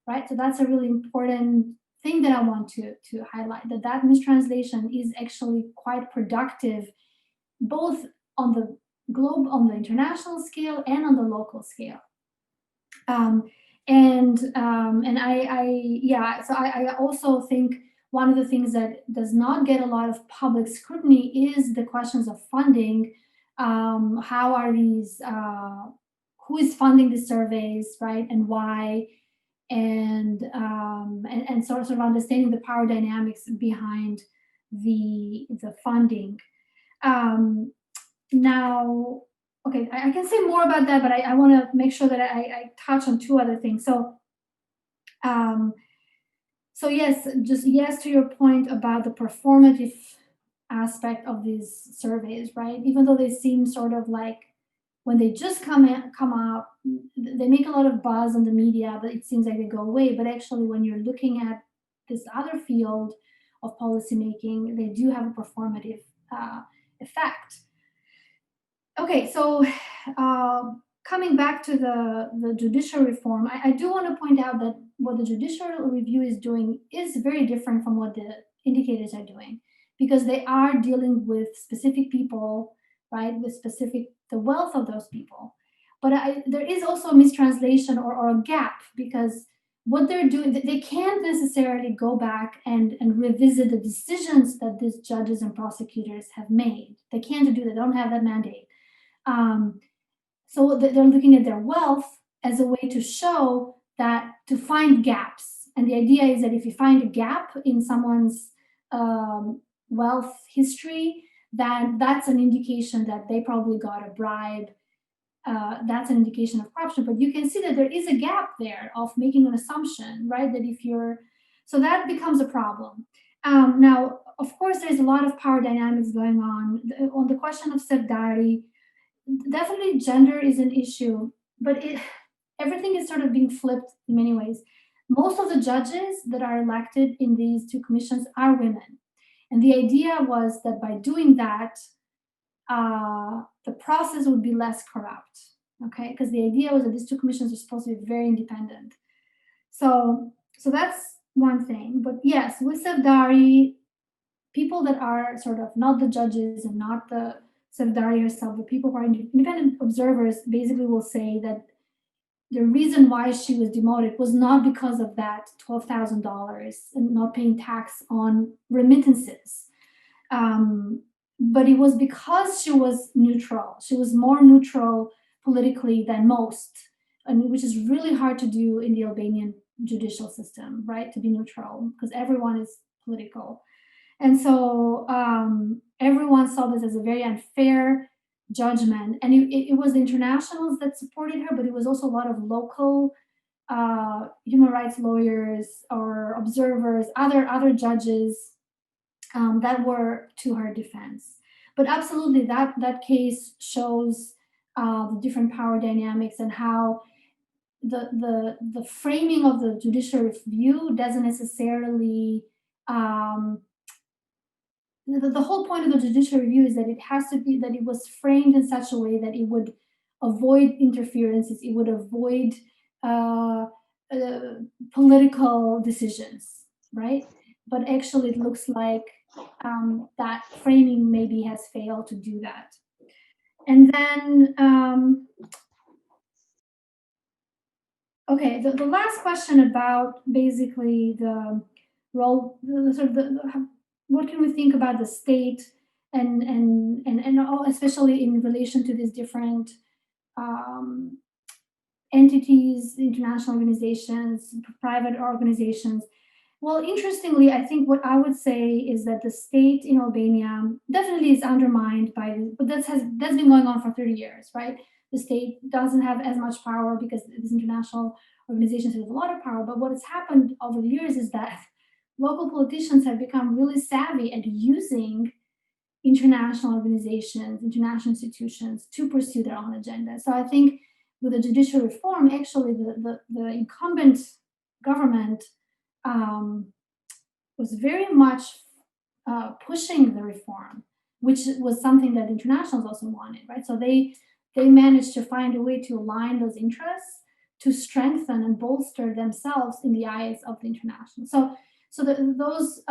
right? So that's a really important thing that I want to highlight, that mistranslation is actually quite productive, both on the international scale and on the local scale. I also think one of the things that does not get a lot of public scrutiny is the questions of funding. How are these, who is funding the surveys, right, and why? And sort of understanding the power dynamics behind the funding. Now, okay, I can say more about that, but I want to make sure that I touch on 2 other things. So yes, just yes to your point about the performative aspect of these surveys, right? Even though they seem sort of like, when they just come out, they make a lot of buzz on the media, but it seems like they go away. But actually, when you're looking at this other field of policymaking, they do have a performative effect. Okay, so coming back to the judicial reform, I do want to point out that what the judicial review is doing is very different from what the indicators are doing, because they are dealing with specific people, right, with the wealth of those people. But there is also a mistranslation or a gap, because what they're doing, they can't necessarily go back and revisit the decisions that these judges and prosecutors have made. They can't do that. They don't have that mandate. So they're looking at their wealth as a way to show that, to find gaps. And the idea is that if you find a gap in someone's wealth history, then that's an indication that they probably got a bribe. That's an indication of corruption. But you can see that there is a gap there of making an assumption, right? That so that becomes a problem. Now, of course, there's a lot of power dynamics going on the question of solidarity. Definitely gender is an issue, but everything is sort of being flipped in many ways. Most of the judges that are elected in these 2 commissions are women. And the idea was that by doing that, the process would be less corrupt, okay? Because the idea was that these 2 commissions are supposed to be very independent. So that's one thing. But yes, with Safdari, people that are sort of not the judges and not the Safdari herself, the people who are independent observers, basically will say that the reason why she was demoted was not because of that $12,000 and not paying tax on remittances. But it was because she was neutral. She was more neutral politically than most, which is really hard to do in the Albanian judicial system, right? To be neutral, because everyone is political. And so everyone saw this as a very unfair judgment. And it was the internationals that supported her, but it was also a lot of local human rights lawyers or observers, other judges that were to her defense. But absolutely, that case shows the different power dynamics and how the framing of the judicial review doesn't necessarily the whole point of the judicial review is that it has to be that it was framed in such a way that it would avoid interferences, it would avoid political decisions, right? But actually, it looks like that framing maybe has failed to do that. And then, okay, the last question about basically the role, what can we think about the state and all, especially in relation to these different entities, international organizations, private organizations. Well, interestingly, I think what I would say is that the state in Albania definitely is undermined by, but that's been going on for 30 years, right? The state doesn't have as much power because these international organizations have a lot of power. But what has happened over the years is that local politicians have become really savvy at using international organizations, international institutions to pursue their own agenda. So I think with the judicial reform, actually the incumbent government was very much pushing the reform, which was something that internationals also wanted, right? So they managed to find a way to align those interests to strengthen and bolster themselves in the eyes of the international. So those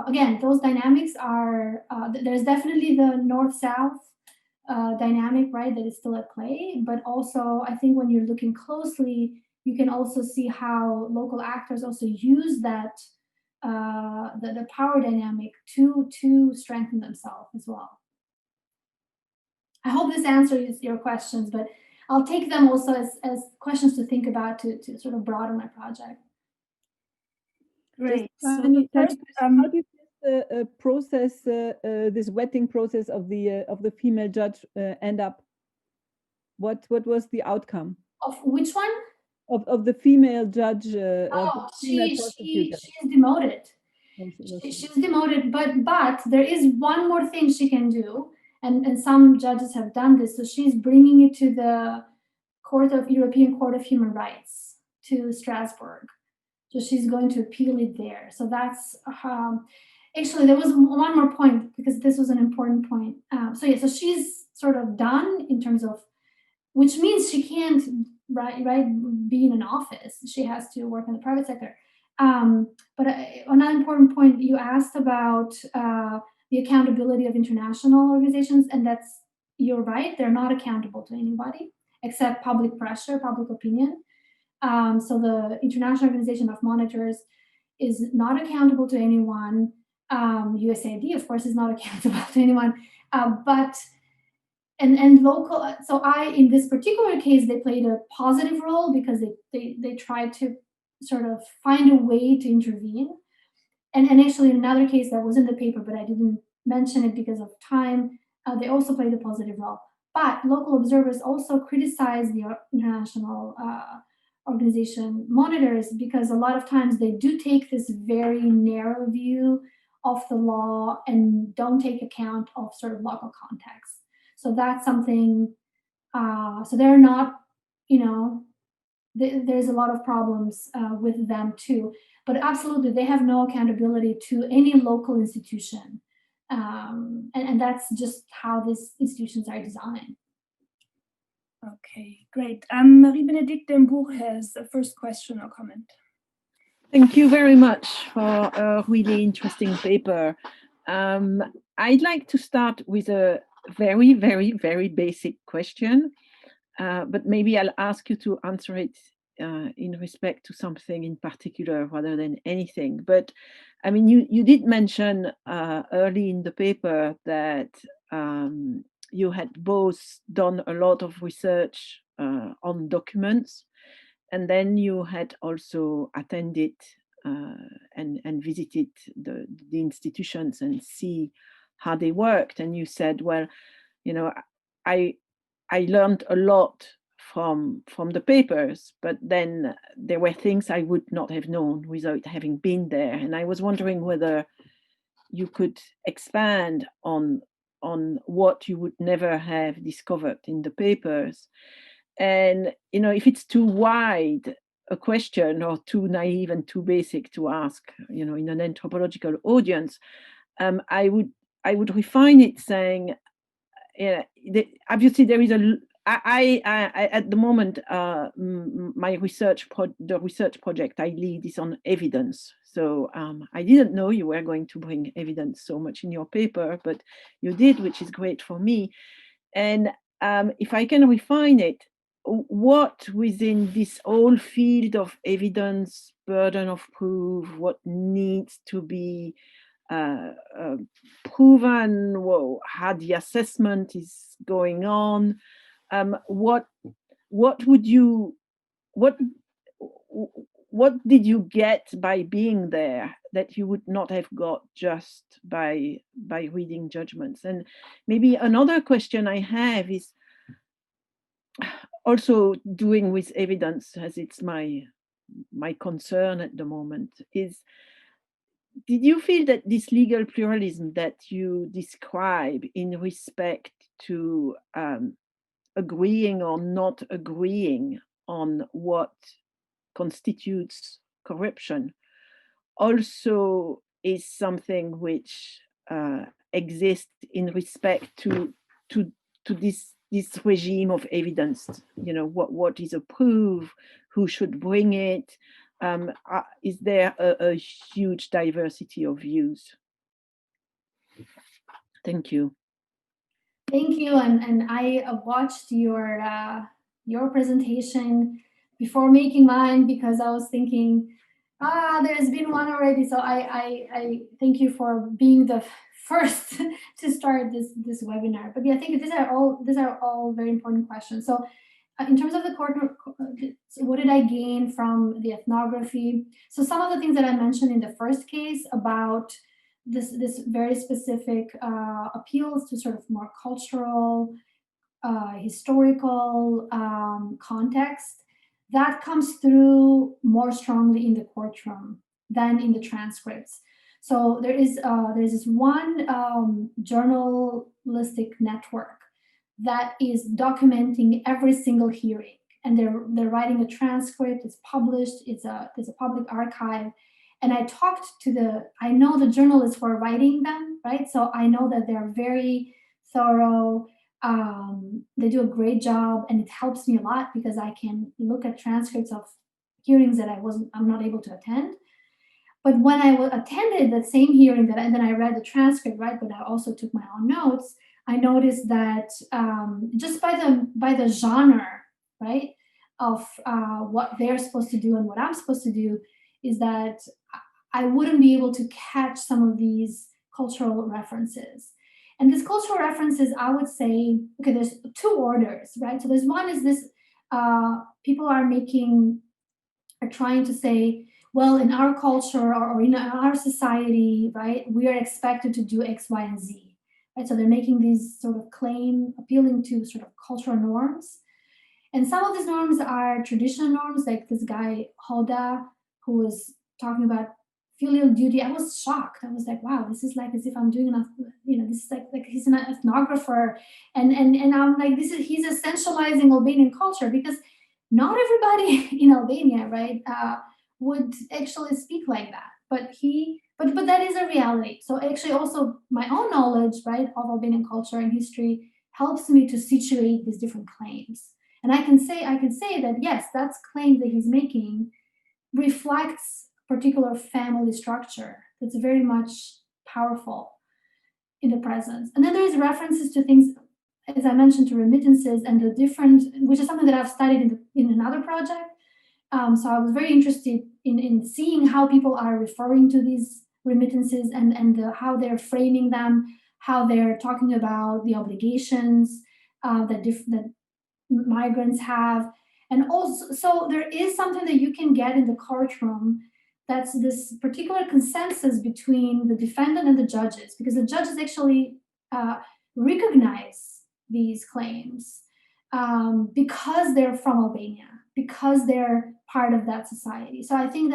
again, those dynamics are there's definitely the north-south dynamic, right, that is still at play. But also, I think when you're looking closely, you can also see how local actors also use that the power dynamic to strengthen themselves as well. I hope this answers your questions, but I'll take them also as questions to think about to sort of broaden my project. Great. So Tiny first, question. How did this process, this vetting process of the female judge end up? What was the outcome Of which one? Of the female judge? She's demoted. She's demoted, but there is one more thing she can do, and some judges have done this. So she's bringing it to the European Court of Human Rights, to Strasbourg. So she's going to appeal it there. So that's actually, there was one more point because this was an important point. So she's sort of done in terms of, which means she can't be in an office. She has to work in the private sector. But another important point you asked about the accountability of international organizations, and you're right, they're not accountable to anybody except public pressure, public opinion. So the International Organization of Monitors is not accountable to anyone. USAID, of course, is not accountable to anyone. And local. So in this particular case, they played a positive role because they tried to sort of find a way to intervene. And actually, in another case that was in the paper, but I didn't mention it because of time, they also played a positive role. But local observers also criticized the international organization monitors because a lot of times they do take this very narrow view of the law and don't take account of sort of local context. So that's something, so they're not, there's a lot of problems with them too. But absolutely, they have no accountability to any local institution. And that's just how these institutions are designed. Okay, great. Marie-Bénédicte Dembourg has the first question or comment. Thank you very much for a really interesting paper. I'd like to start with a very, very, very basic question, but maybe I'll ask you to answer it in respect to something in particular rather than anything. But I mean, you did mention early in the paper that you had both done a lot of research on documents, and then you had also attended and visited the institutions and see how they worked. And you said, well, I learned a lot from the papers, but then there were things I would not have known without having been there. And I was wondering whether you could expand on what you would never have discovered in the papers. And, if it's too wide a question or too naive and too basic to ask, in an anthropological audience, I would refine it saying, obviously there is at the moment, my the research project I lead is on evidence. So I didn't know you were going to bring evidence so much in your paper, but you did, which is great for me. And if I can refine it, what within this whole field of evidence, burden of proof, what needs to be proven, how the assessment is going on, what would you what did you get by being there that you would not have got just by reading judgments? And maybe another question I have is also doing with evidence, as it's my concern at the moment, is did you feel that this legal pluralism that you describe in respect to agreeing or not agreeing on what constitutes corruption also is something which exists in respect to this regime of evidence? You know, what is a proof, who should bring it? Is there a huge diversity of views? Thank you. Thank you, and I watched your presentation before making mine because I was thinking, there's been one already. So I thank you for being the first to start this webinar. But yeah, I think these are all very important questions. So in terms of the courtroom, what did I gain from the ethnography? So some of the things that I mentioned in the first case about this very specific appeals to sort of more cultural, historical context, that comes through more strongly in the courtroom than in the transcripts. So there's this one journalistic network that is documenting every single hearing, and they're writing a transcript. It's published. It's a public archive. And I know the journalists who are writing them, right? So I know that they're very thorough. They do a great job, and it helps me a lot because I can look at transcripts of hearings that I'm not able to attend. But when I attended that same hearing and then I read the transcript, right? But I also took my own notes. I noticed that just by the genre, right, of what they're supposed to do and what I'm supposed to do, is that I wouldn't be able to catch some of these cultural references. And these cultural references, I would say, okay, there's two orders, right? So there's one is this, people are trying to say, well, in our culture or in our society, right, we are expected to do X, Y, and Z, right? So they're making these sort of claim, appealing to sort of cultural norms. And some of these norms are traditional norms, like this guy, Hoda, who was talking about filial duty. I was shocked. I was like, wow, this is like as if I'm doing this is like he's an ethnographer. And I'm like, he's essentializing Albanian culture, because not everybody in Albania, right, would actually speak like that. But that is a reality. So actually also my own knowledge, right, of Albanian culture and history helps me to situate these different claims. And I can say that, yes, that's claim that he's making reflects particular family structure that's very much powerful in the present. And then there's references to things, as I mentioned, to remittances and the different, which is something that I've studied in another project. So I was very interested in seeing how people are referring to these remittances and how they're framing them, how they're talking about the obligations that migrants have. And also, so there is something that you can get in the courtroom, that's this particular consensus between the defendant and the judges, because the judges actually recognize these claims because they're from Albania, because they're part of that society. So I think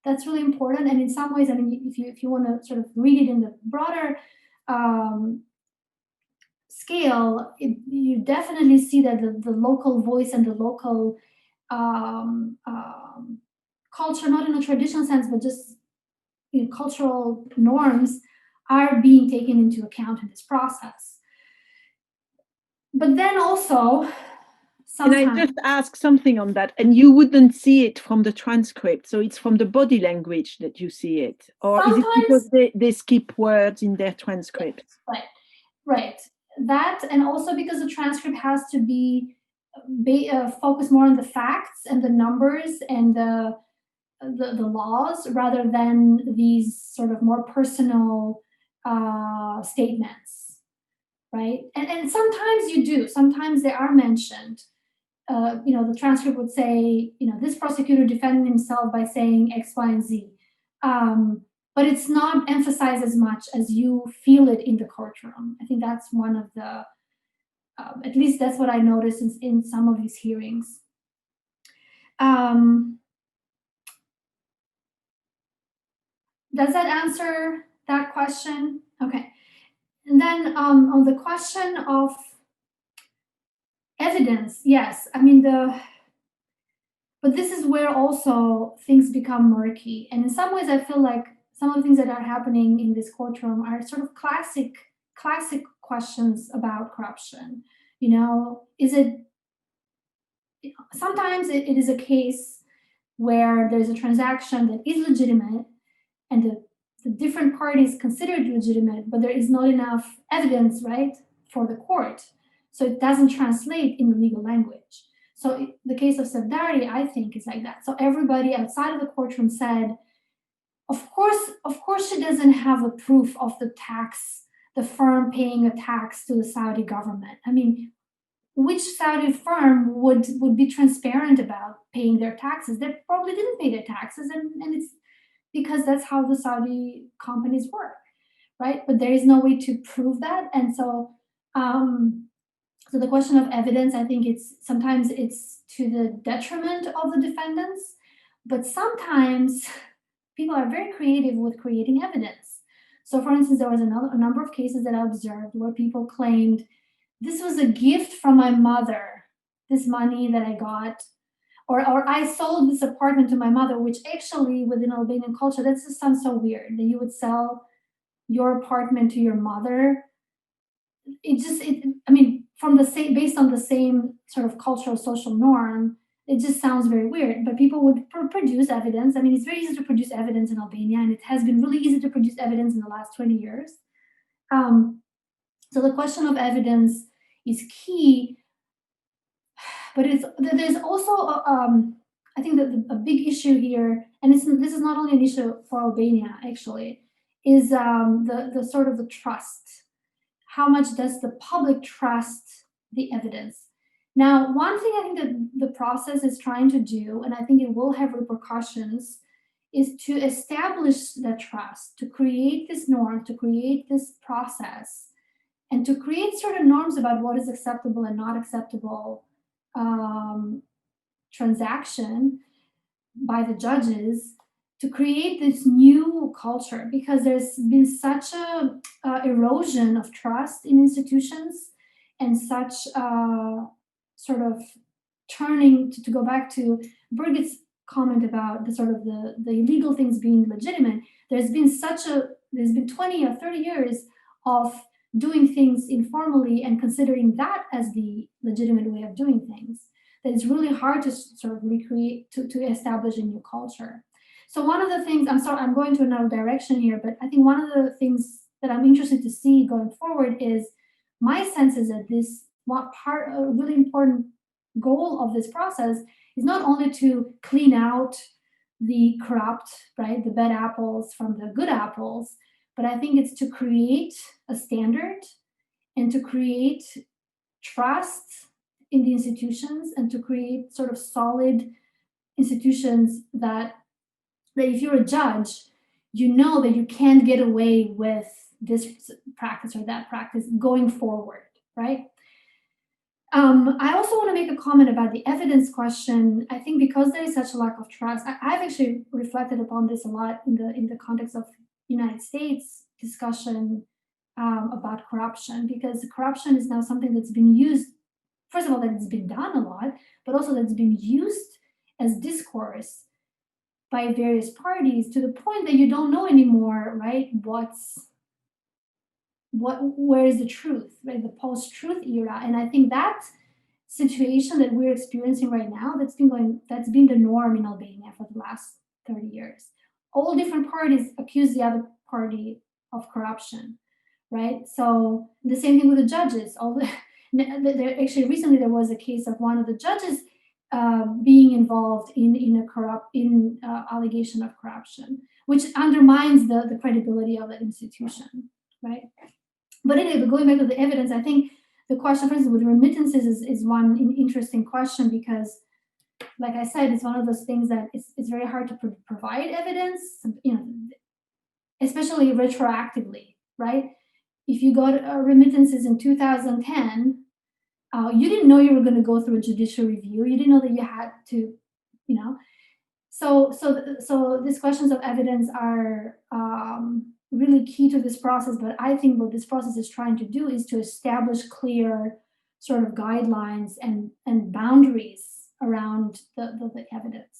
that's really important. And in some ways, I mean, if you want to sort of read it in the broader scale, you definitely see that the local voice and the local culture, not in a traditional sense, but just cultural norms, are being taken into account in this process. but then also Can I sometimes. just ask something on that? And you wouldn't see it from the transcript, so it's from the body language that you see it, or is it because Sometimes, they skip words in their transcripts? right. That, and also because the transcript has to be focused more on the facts and the numbers and the laws rather than these sort of more personal statements, right? And sometimes you do. Sometimes they are mentioned. The transcript would say, this prosecutor defended himself by saying X, Y, and Z. But it's not emphasized as much as you feel it in the courtroom. I think that's one of the, at least that's what I noticed in some of these hearings. Does that answer that question? Okay. And then on the question of evidence, yes, I mean, but this is where also things become murky. And in some ways, I feel like some of the things that are happening in this courtroom are sort of classic questions about corruption. Is it, sometimes it is a case where there's a transaction that is legitimate and the different parties consider it legitimate, but there is not enough evidence, right, for the court. So it doesn't translate in the legal language. So the case of Safdari, I think, is like that. So everybody outside of the courtroom said, of course she doesn't have a proof of the firm paying a tax to the Saudi government. I mean, which Saudi firm would be transparent about paying their taxes? They probably didn't pay their taxes, and it's because that's how the Saudi companies work, right? But there is no way to prove that. And so so the question of evidence, I think sometimes it's to the detriment of the defendants, but sometimes people are very creative with creating evidence. So for instance, there was a number of cases that I observed where people claimed, this was a gift from my mother, this money that I got, or I sold this apartment to my mother, which actually within Albanian culture, that just sounds so weird that you would sell your apartment to your mother. I mean, based on the same sort of cultural social norm, it just sounds very weird. But people would produce evidence. I mean, it's very easy to produce evidence in Albania, and it has been really easy to produce evidence in the last 20 years. So the question of evidence is key, but there's also I think that a big issue here, and this is not only an issue for Albania actually, is the sort of the trust. How much does the public trust the evidence? Now, one thing I think that the process is trying to do, and I think it will have repercussions, is to establish that trust, to create this norm, to create this process, and to create certain norms about what is acceptable and not acceptable transaction by the judges, to create this new culture, because there's been such a erosion of trust in institutions and such sort of turning to go back to Birgit's comment about the sort of the illegal things being legitimate. There's been 20 or 30 years of doing things informally and considering that as the legitimate way of doing things, that it's really hard to sort of recreate, to establish a new culture. So one of the things, I'm going to another direction here, but I think one of the things that I'm interested to see going forward is, my sense is that a really important goal of this process is not only to clean out the corrupt, right, the bad apples from the good apples, but I think it's to create a standard and to create trust in the institutions and to create sort of solid institutions that if you're a judge, you know that you can't get away with this practice or that practice going forward, right? I also want to make a comment about the evidence question. I think because there is such a lack of trust, I've actually reflected upon this a lot in the context of United States discussion about corruption, because corruption is now something that's been used, first of all, that it's been done a lot, but also that's been used as discourse by various parties to the point that you don't know anymore, right? Where is the truth, right? The post-truth era. And I think that situation that we're experiencing right now, that's been the norm in Albania for the last 30 years. All different parties accuse the other party of corruption, right? So the same thing with the judges. Actually, recently there was a case of one of the judges being involved in allegation of corruption, which undermines the credibility of the institution, right? But anyway, going back to the evidence, I think the question, for instance, with remittances is one interesting question, because, like I said, it's one of those things that it's very hard to provide evidence, especially retroactively, right? If you got remittances in 2010, you didn't know you were going to go through a judicial review. You didn't know that you had to, So these questions of evidence are really key to this process. But I think what this process is trying to do is to establish clear sort of guidelines and boundaries around the evidence.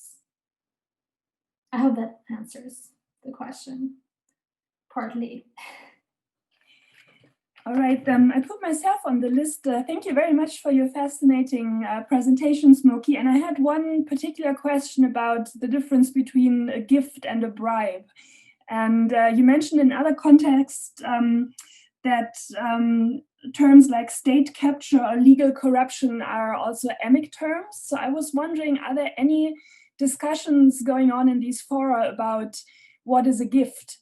I hope that answers the question partly. All right, I put myself on the list. Thank you very much for your fascinating presentation, Smoki. And I had one particular question about the difference between a gift and a bribe. And you mentioned in other contexts that terms like state capture or legal corruption are also emic terms. So I was wondering, are there any discussions going on in these fora about what is a gift?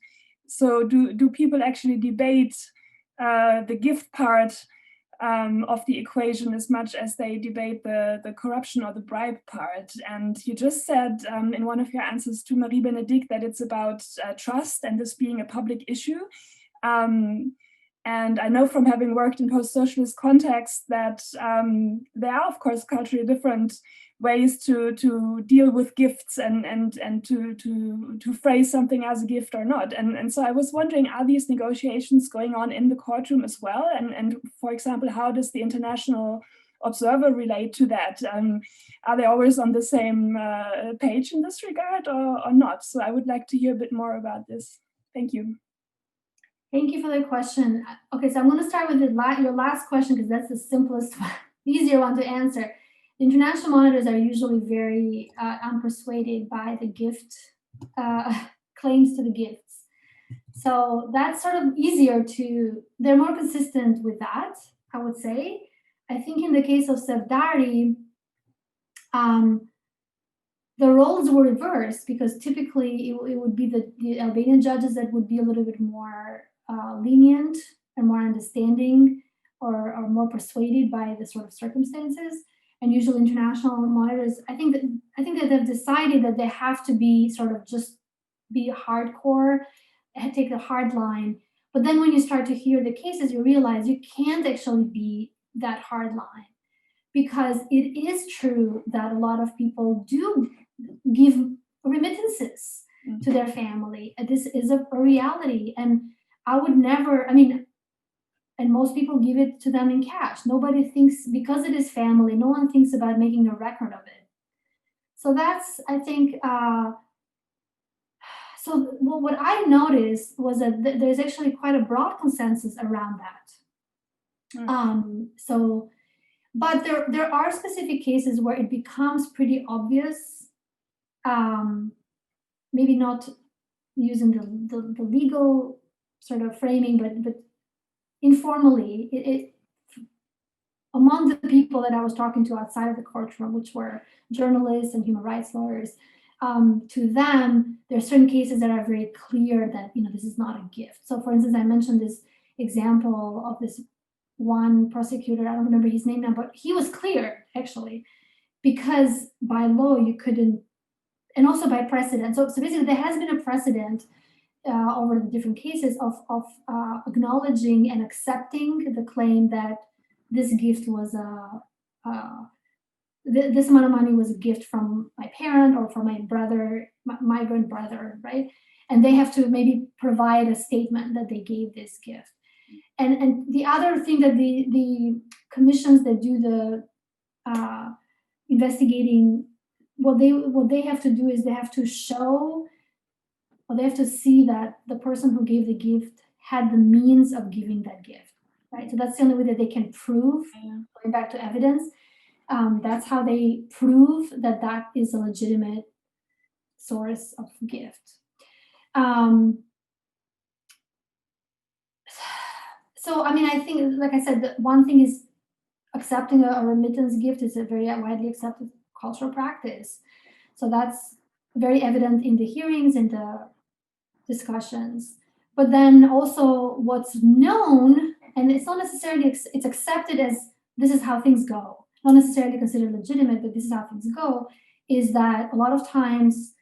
So do people actually debate the gift part of the equation as much as they debate the corruption or the bribe part? And you just said in one of your answers to Marie Benedict that it's about trust and this being a public issue. And I know from having worked in post-socialist contexts that there are, of course, culturally different ways to deal with gifts and to phrase something as a gift or not. And so I was wondering, are these negotiations going on in the courtroom as well? And for example, how does the international observer relate to that? Are they always on the same page in this regard or not? So I would like to hear a bit more about this. Thank you. Thank you for the question. Okay, so I'm going to start with your last question, because that's the simplest one, easier one to answer. The international monitors are usually very unpersuaded by the gift claims to the gifts. So that's sort of easier they're more consistent with that, I would say. I think in the case of Safdari, the roles were reversed, because typically it would be the Albanian judges that would be a little bit more lenient and more understanding or more persuaded by the sort of circumstances. And usually international monitors, I think that they've decided that they have to be sort of just be hardcore and take the hard line. But then when you start to hear the cases, you realize you can't actually be that hard line, because it is true that a lot of people do give remittances to their family. This is a reality. And I would never, and most people give it to them in cash. Nobody thinks, because it is family, no one thinks about making a record of it. So that's, I think, so what I noticed was that there's actually quite a broad consensus around that. But there are specific cases where it becomes pretty obvious, maybe not using the legal sort of framing, but informally, among the people that I was talking to outside of the courtroom, which were journalists and human rights lawyers, to them, there are certain cases that are very clear that this is not a gift. So, for instance, I mentioned this example of this one prosecutor. I don't remember his name now, but he was clear actually, because by law you couldn't, and also by precedent. So basically, there has been a precedent over the different cases of acknowledging and accepting the claim that this gift was this amount of money was a gift from my parent or from my brother, migrant brother, right? And they have to maybe provide a statement that they gave this gift. And the other thing that the commissions that do the investigating, what they have to do is they have to show, or they have to see that the person who gave the gift had the means of giving that gift. right? So that's the only way that they can prove, going back to evidence, that's how they prove that that is a legitimate source of gift. So, I mean, I think, like I said, the one thing is accepting a remittance gift is a very widely accepted cultural practice. So that's very evident in the hearings and the discussions. But then also what's known, and it's not necessarily, it's accepted as this is how things go, not necessarily considered legitimate, but this is how things go, is that a lot of times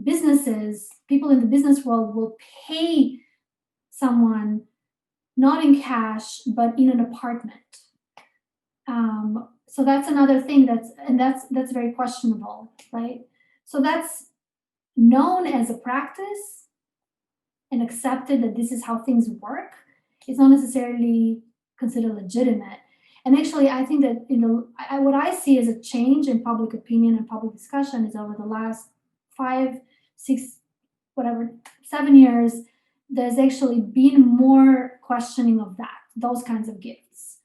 businesses, people in the business world will pay someone not in cash, but in an apartment. So that's another thing that's very questionable, right? So that's known as a practice and accepted that this is how things work. It's not necessarily considered legitimate. And actually, I think that what I see as a change in public opinion and public discussion is over the last 5, 6, 7 years, there's actually been more questioning of those kinds of gifts.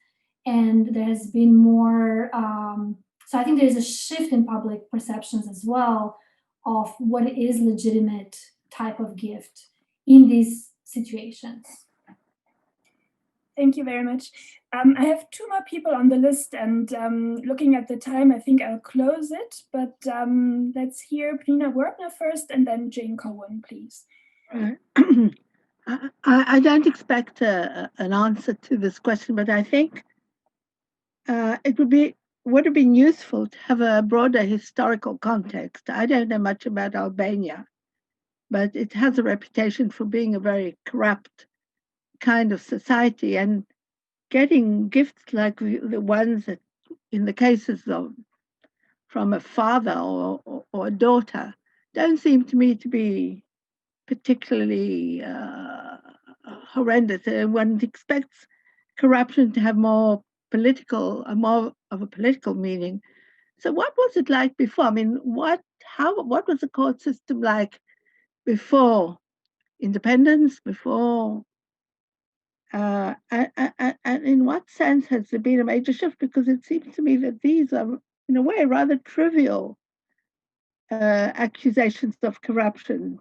And there's been more, so I think there's a shift in public perceptions as well of what is legitimate type of gift in these situations. Thank you very much. I have 2 more people on the list, and looking at the time, I think I'll close it. But let's hear Pnina Wertner first, and then Jane Cohen, please. I don't expect an answer to this question, but I think it would have been useful to have a broader historical context. I don't know much about Albania, but it has a reputation for being a very corrupt kind of society, and getting gifts like the ones that, in the cases of from a father or a daughter, don't seem to me to be particularly horrendous. One expects corruption to have more of a political meaning. So, what was it like before? I mean, what was the court system like before independence? Before, and in what sense has there been a major shift? Because it seems to me that these are, in a way, rather trivial accusations of corruption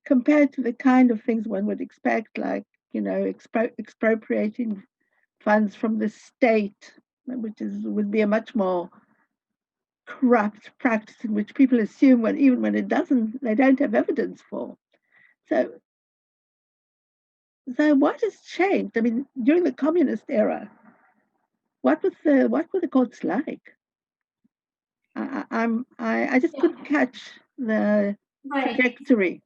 compared to the kind of things one would expect, like, expropriating funds from the state, which would be a much more corrupt practice in which people assume even when it doesn't, they don't have evidence for. So what has changed? I mean, during the communist era, what were the courts like? I just couldn't catch the trajectory.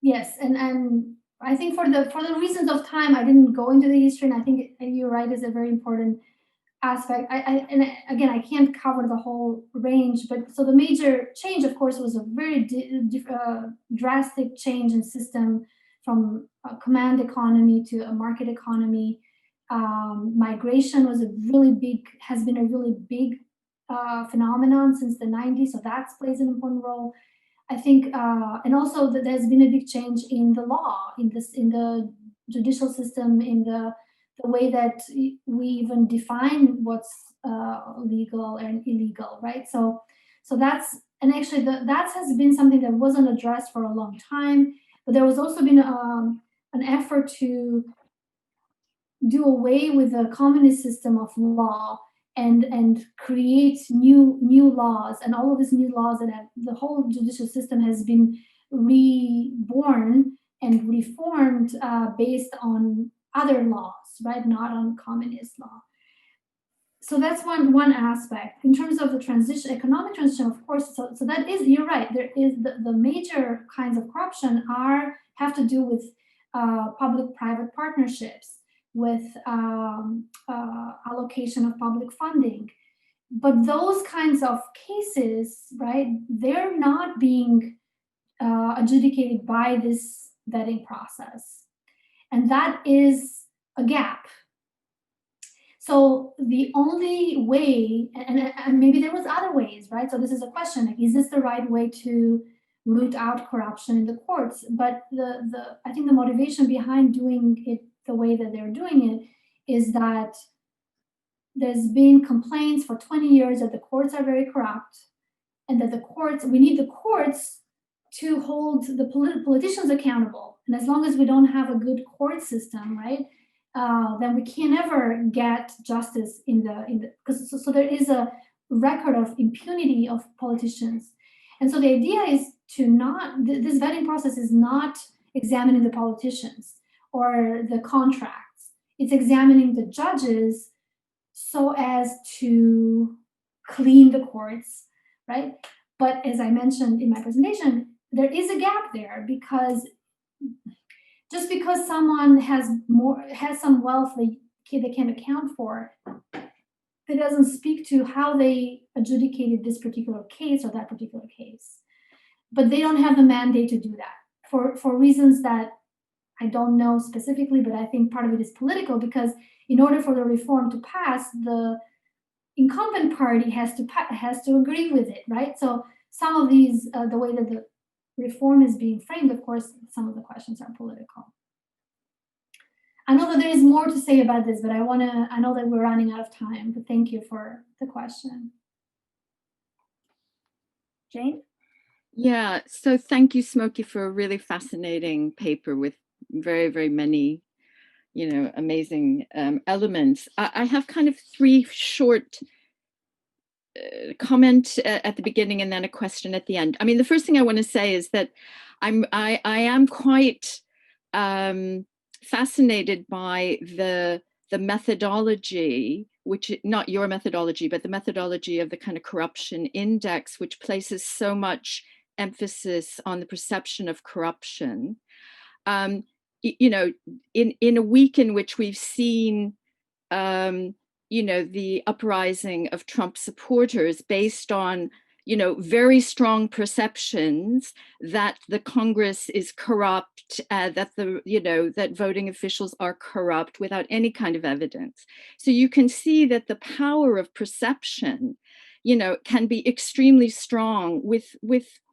Yes, and I think for the reasons of time, I didn't go into the history, and I think you're right, is a very important aspect. Again, I can't cover the whole range, but so the major change, of course, was a very drastic change in system from a command economy to a market economy. Migration has been a really big phenomenon since the 90s, so that plays an important role. I think, and also that there's been a big change in the law, in the judicial system, in the way that we even define what's legal and illegal, right? So that's, and actually that has been something that wasn't addressed for a long time, but there was also been an effort to do away with the communist system of law and create new laws, and all of these new laws, and the whole judicial system has been reborn and reformed based on other laws, right? Not on communist law. So that's one aspect. In terms of the transition, economic transition, of course, so that is, you're right, there is the major kinds of corruption have to do with public-private partnerships, with allocation of public funding. But those kinds of cases, right, they're not being adjudicated by this vetting process. And that is a gap. So the only way, and maybe there was other ways, right? So this is a question, like, is this the right way to root out corruption in the courts? But I think the motivation behind doing it the way that they're doing it is that there's been complaints for 20 years that the courts are very corrupt, and that we need the courts to hold the politicians accountable. And as long as we don't have a good court system, right, then we can never get justice because there is a record of impunity of politicians. And so the idea is this vetting process is not examining the politicians or the contracts. It's examining the judges so as to clean the courts, right? But as I mentioned in my presentation, there is a gap there, because just because someone has some wealth they can account for, that doesn't speak to how they adjudicated this particular case or that particular case. But they don't have the mandate to do that for reasons that I don't know specifically, but I think part of it is political, because in order for the reform to pass, the incumbent party has to agree with it, right? So some of these, the way that the reform is being framed, of course, some of the questions are political. I know that there is more to say about this, but I know that we're running out of time, but thank you for the question. Jane? Yeah, so thank you, Smoki, for a really fascinating paper with very, very many, amazing elements. I have kind of three short comment at the beginning and then a question at the end. I mean, the first thing I want to say is that I am quite fascinated by the methodology, which not your methodology, but the methodology of the kind of corruption index, which places so much emphasis on the perception of corruption. In a week in which we've seen the uprising of Trump supporters based on, very strong perceptions that the Congress is corrupt, that that voting officials are corrupt without any kind of evidence. So you can see that the power of perception, can be extremely strong with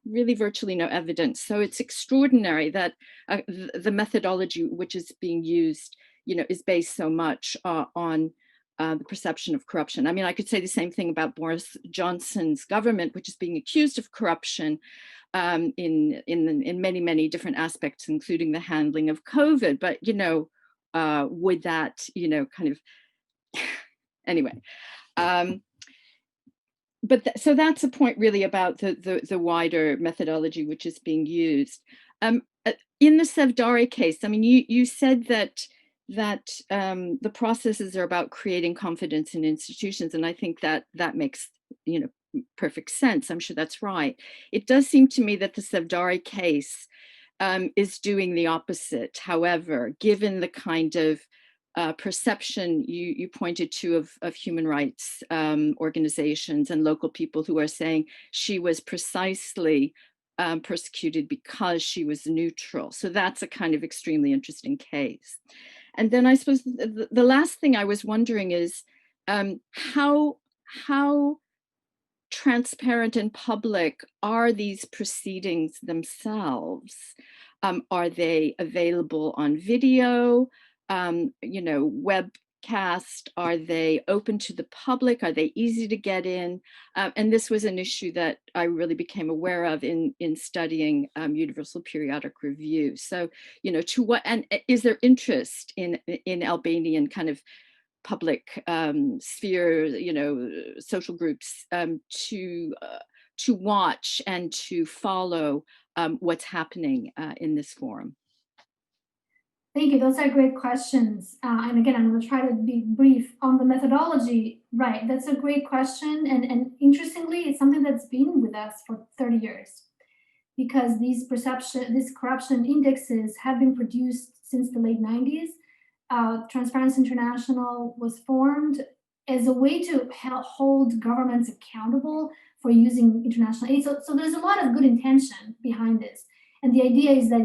really virtually no evidence. So it's extraordinary that the methodology which is being used, is based so much on the perception of corruption. I mean, I could say the same thing about Boris Johnson's government, which is being accused of corruption in many, many different aspects, including the handling of COVID. But, would that, kind of, anyway. So that's a point really about the wider methodology which is being used. In the Sevdari case, I mean, you said that the processes are about creating confidence in institutions, and I think that makes perfect sense. I'm sure that's right. It does seem to me that the Sevdari case is doing the opposite. However, given the kind of perception you pointed to of human rights organizations and local people who are saying she was precisely persecuted because she was neutral. So that's a kind of extremely interesting case. And then I suppose the last thing I was wondering is how transparent and public are these proceedings themselves? Are they available on video, webcast? Are they open to the public? Are they easy to get in? And this was an issue that I really became aware of in studying Universal Periodic Review. So, to what, and is there interest in Albanian kind of public sphere, social groups to watch and to follow what's happening in this forum? Thank you. Those are great questions. And again, I'm going to try to be brief on the methodology. Right, that's a great question. And interestingly, it's something that's been with us for 30 years, because these corruption indexes have been produced since the late 90s. Transparency International was formed as a way to hold governments accountable for using international aid. So there's a lot of good intention behind this. And the idea is that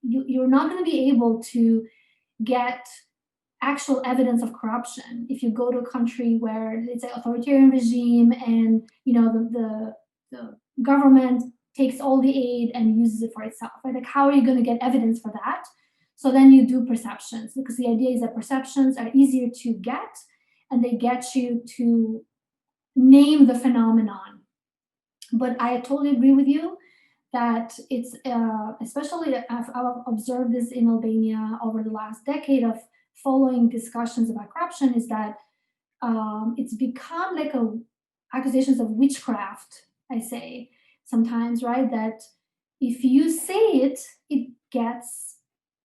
you're not going to be able to get actual evidence of corruption if you go to a country where it's an authoritarian regime and the government takes all the aid and uses it for itself. Right? Like, how are you going to get evidence for that? So then you do perceptions, because the idea is that perceptions are easier to get, and they get you to name the phenomenon. But I totally agree with you that it's, especially I've observed this in Albania over the last decade of following discussions about corruption, is that it's become like accusations of witchcraft, I say sometimes, right? That if you say it, it gets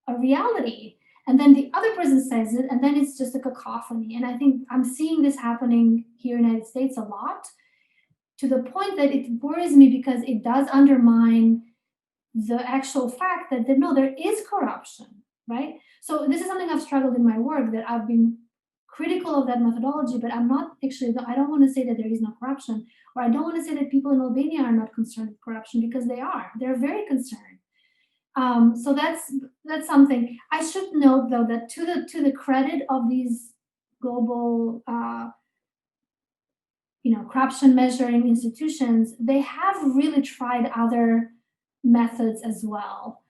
a reality. And then the other person says it, and then it's just a cacophony. And I think I'm seeing this happening here in the United States a lot, to the point that it worries me, because it does undermine the actual fact that no, there is corruption, right? So this is something I've struggled in my work, that I've been critical of that methodology, but I'm not actually, I don't want to say that there is no corruption, or I don't want to say that people in Albania are not concerned with corruption, because they are. They're very concerned. So that's something. I should note, though, that to the credit of these global corruption measuring institutions, they have really tried other methods as well.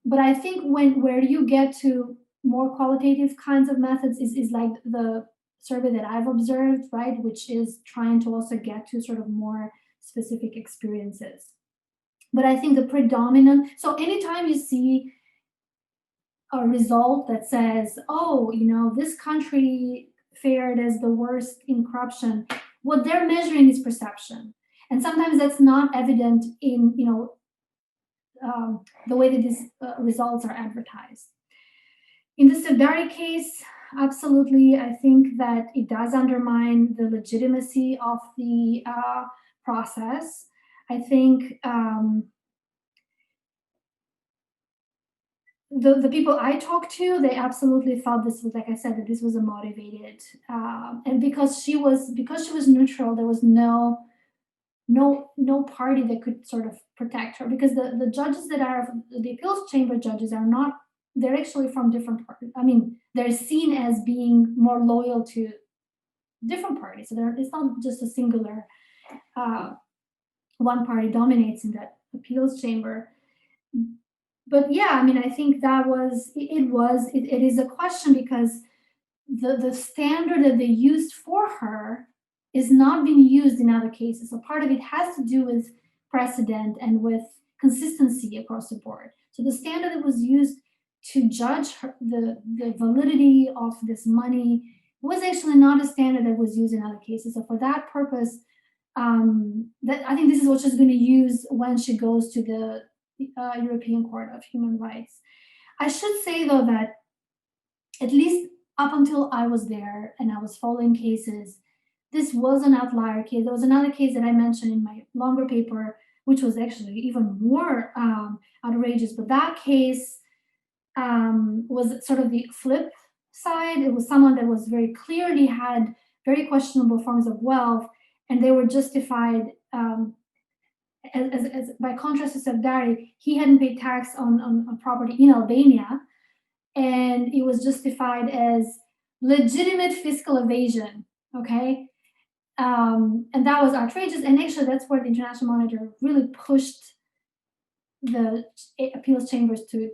But I think where you get to more qualitative kinds of methods is like the survey that I've observed, right, which is trying to also get to sort of more specific experiences. But I think the predominant, so anytime you see a result that says, oh, this country fared as the worst in corruption, what they're measuring is perception. And sometimes that's not evident in, the way that these results are advertised. In the Serdari case, absolutely, I think that it does undermine the legitimacy of the process. I think the people I talked to, they absolutely felt this was, like I said, that this was a motivated, and because she was neutral, there was no party that could sort of protect her, because the judges that are the appeals chamber judges are not, they're actually from different parties. I mean, they're seen as being more loyal to different parties. So it's not just a singular one party dominates in that appeals chamber. But yeah, I mean, I think that it is a question, because the standard that they used for her is not being used in other cases. So part of it has to do with precedent and with consistency across the board. So the standard that was used to judge the validity of this money was actually not a standard that was used in other cases. So for that purpose, that I think this is what she's going to use when she goes to the European Court of Human Rights. I should say, though, that at least up until I was there and I was following cases, this was an outlier case. There was another case that I mentioned in my longer paper, which was actually even more outrageous. But that case was sort of the flip side. It was someone that was very clearly had very questionable forms of wealth, and they were justified. As by contrast to Serdari, he hadn't paid tax on property in Albania, and it was justified as legitimate fiscal evasion. Okay, and that was outrageous. And actually, that's where the International Monitor really pushed the appeals chambers to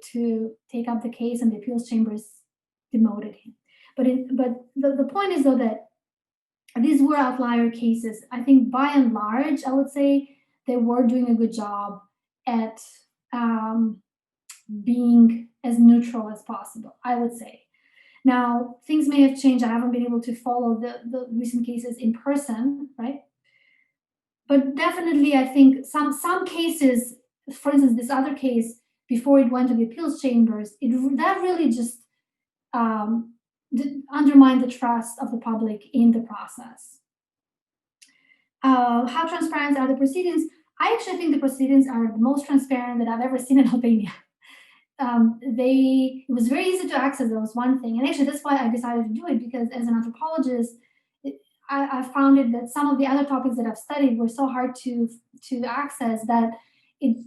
take up the case, and the appeals chambers demoted him. But the point is, though, that these were outlier cases. I think by and large, I would say they were doing a good job at being as neutral as possible, I would say. Now, things may have changed. I haven't been able to follow the recent cases in person, right? But definitely, I think some cases, for instance, this other case, before it went to the appeals chambers, that really just undermined the trust of the public in the process. How transparent are the proceedings? I actually think the proceedings are the most transparent that I've ever seen in Albania. It was very easy to access. That was one thing, and actually that's why I decided to do it, because as an anthropologist, I found it that some of the other topics that I've studied were so hard to access that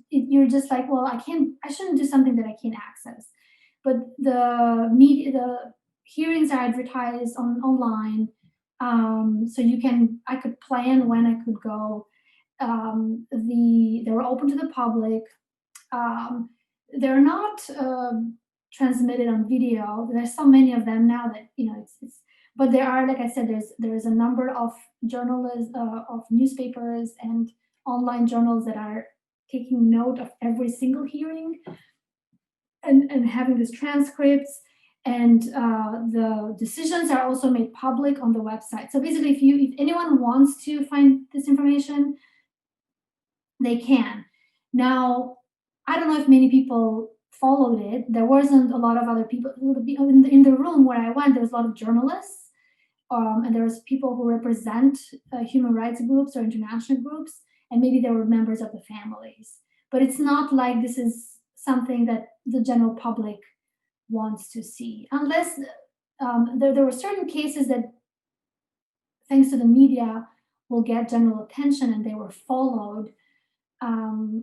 you're just like, well, I shouldn't do something that I can't access. But the hearings are advertised online, so I could plan when I could go. They were open to the public. They're not transmitted on video. There's so many of them now that, it's but there are, like I said, there's a number of journalists, of newspapers and online journals that are taking note of every single hearing and having these transcripts, and the decisions are also made public on the website. So basically, if anyone wants to find this information, they can. Now, I don't know if many people followed it. There wasn't a lot of other people in the room where I went. There was a lot of journalists, and there was people who represent human rights groups or international groups, and maybe there were members of the families. But it's not like this is something that the general public wants to see, unless there were certain cases that, thanks to the media, will get general attention and they were followed.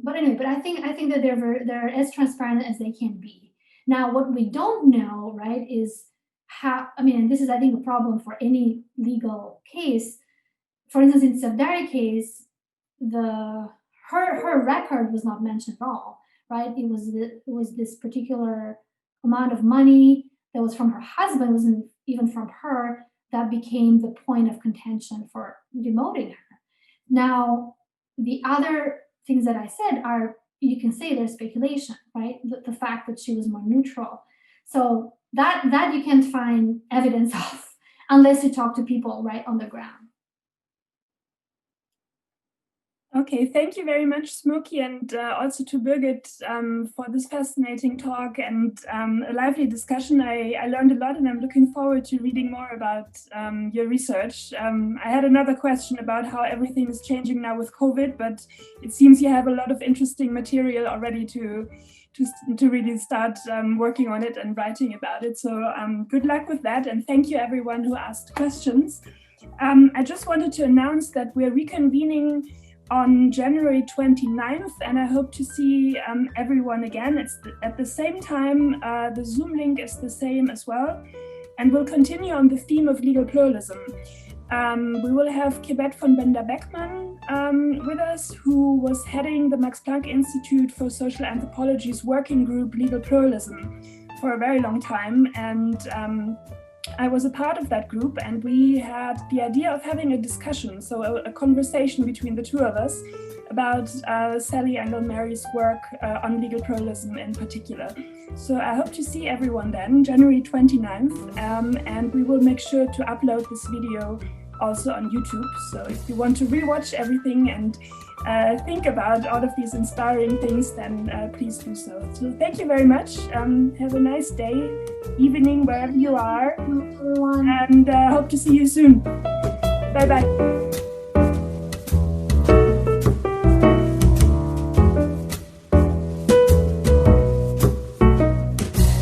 But anyway, I think that they're as transparent as they can be. Now, what we don't know, right, is how. I mean, and this is, I think, a problem for any legal case. For instance, in Safdari case, her record was not mentioned at all, right? It was this particular amount of money that was from her husband, wasn't even from her, that became the point of contention for demoting her. Now, the other things that I said are, you can say they're speculation, right? The fact that she was more neutral. So that you can't find evidence of unless you talk to people right on the ground. Okay, thank you very much, Smoki, and also to Birgit for this fascinating talk and a lively discussion. I learned a lot, and I'm looking forward to reading more about your research. I had another question about how everything is changing now with COVID, but it seems you have a lot of interesting material already to really start working on it and writing about it. So good luck with that, and thank you everyone who asked questions. I just wanted to announce that we're reconvening on January 29th, and I hope to see everyone again. It's at the same time. The Zoom link is the same as well, and we'll continue on the theme of legal pluralism. We will have Kibet von Bender-Beckmann with us, who was heading the Max Planck Institute for Social Anthropology's working group Legal Pluralism for a very long time, and I was a part of that group, and we had the idea of having a discussion, so a conversation between the two of us about Sally Engelmary's work on legal pluralism in particular. So I hope to see everyone then, January 29th, and we will make sure to upload this video also on YouTube. So if you want to rewatch everything and think about all of these inspiring things, then please do so. So thank you very much. Have a nice day, evening, wherever you are, and hope to see you soon. Bye-bye.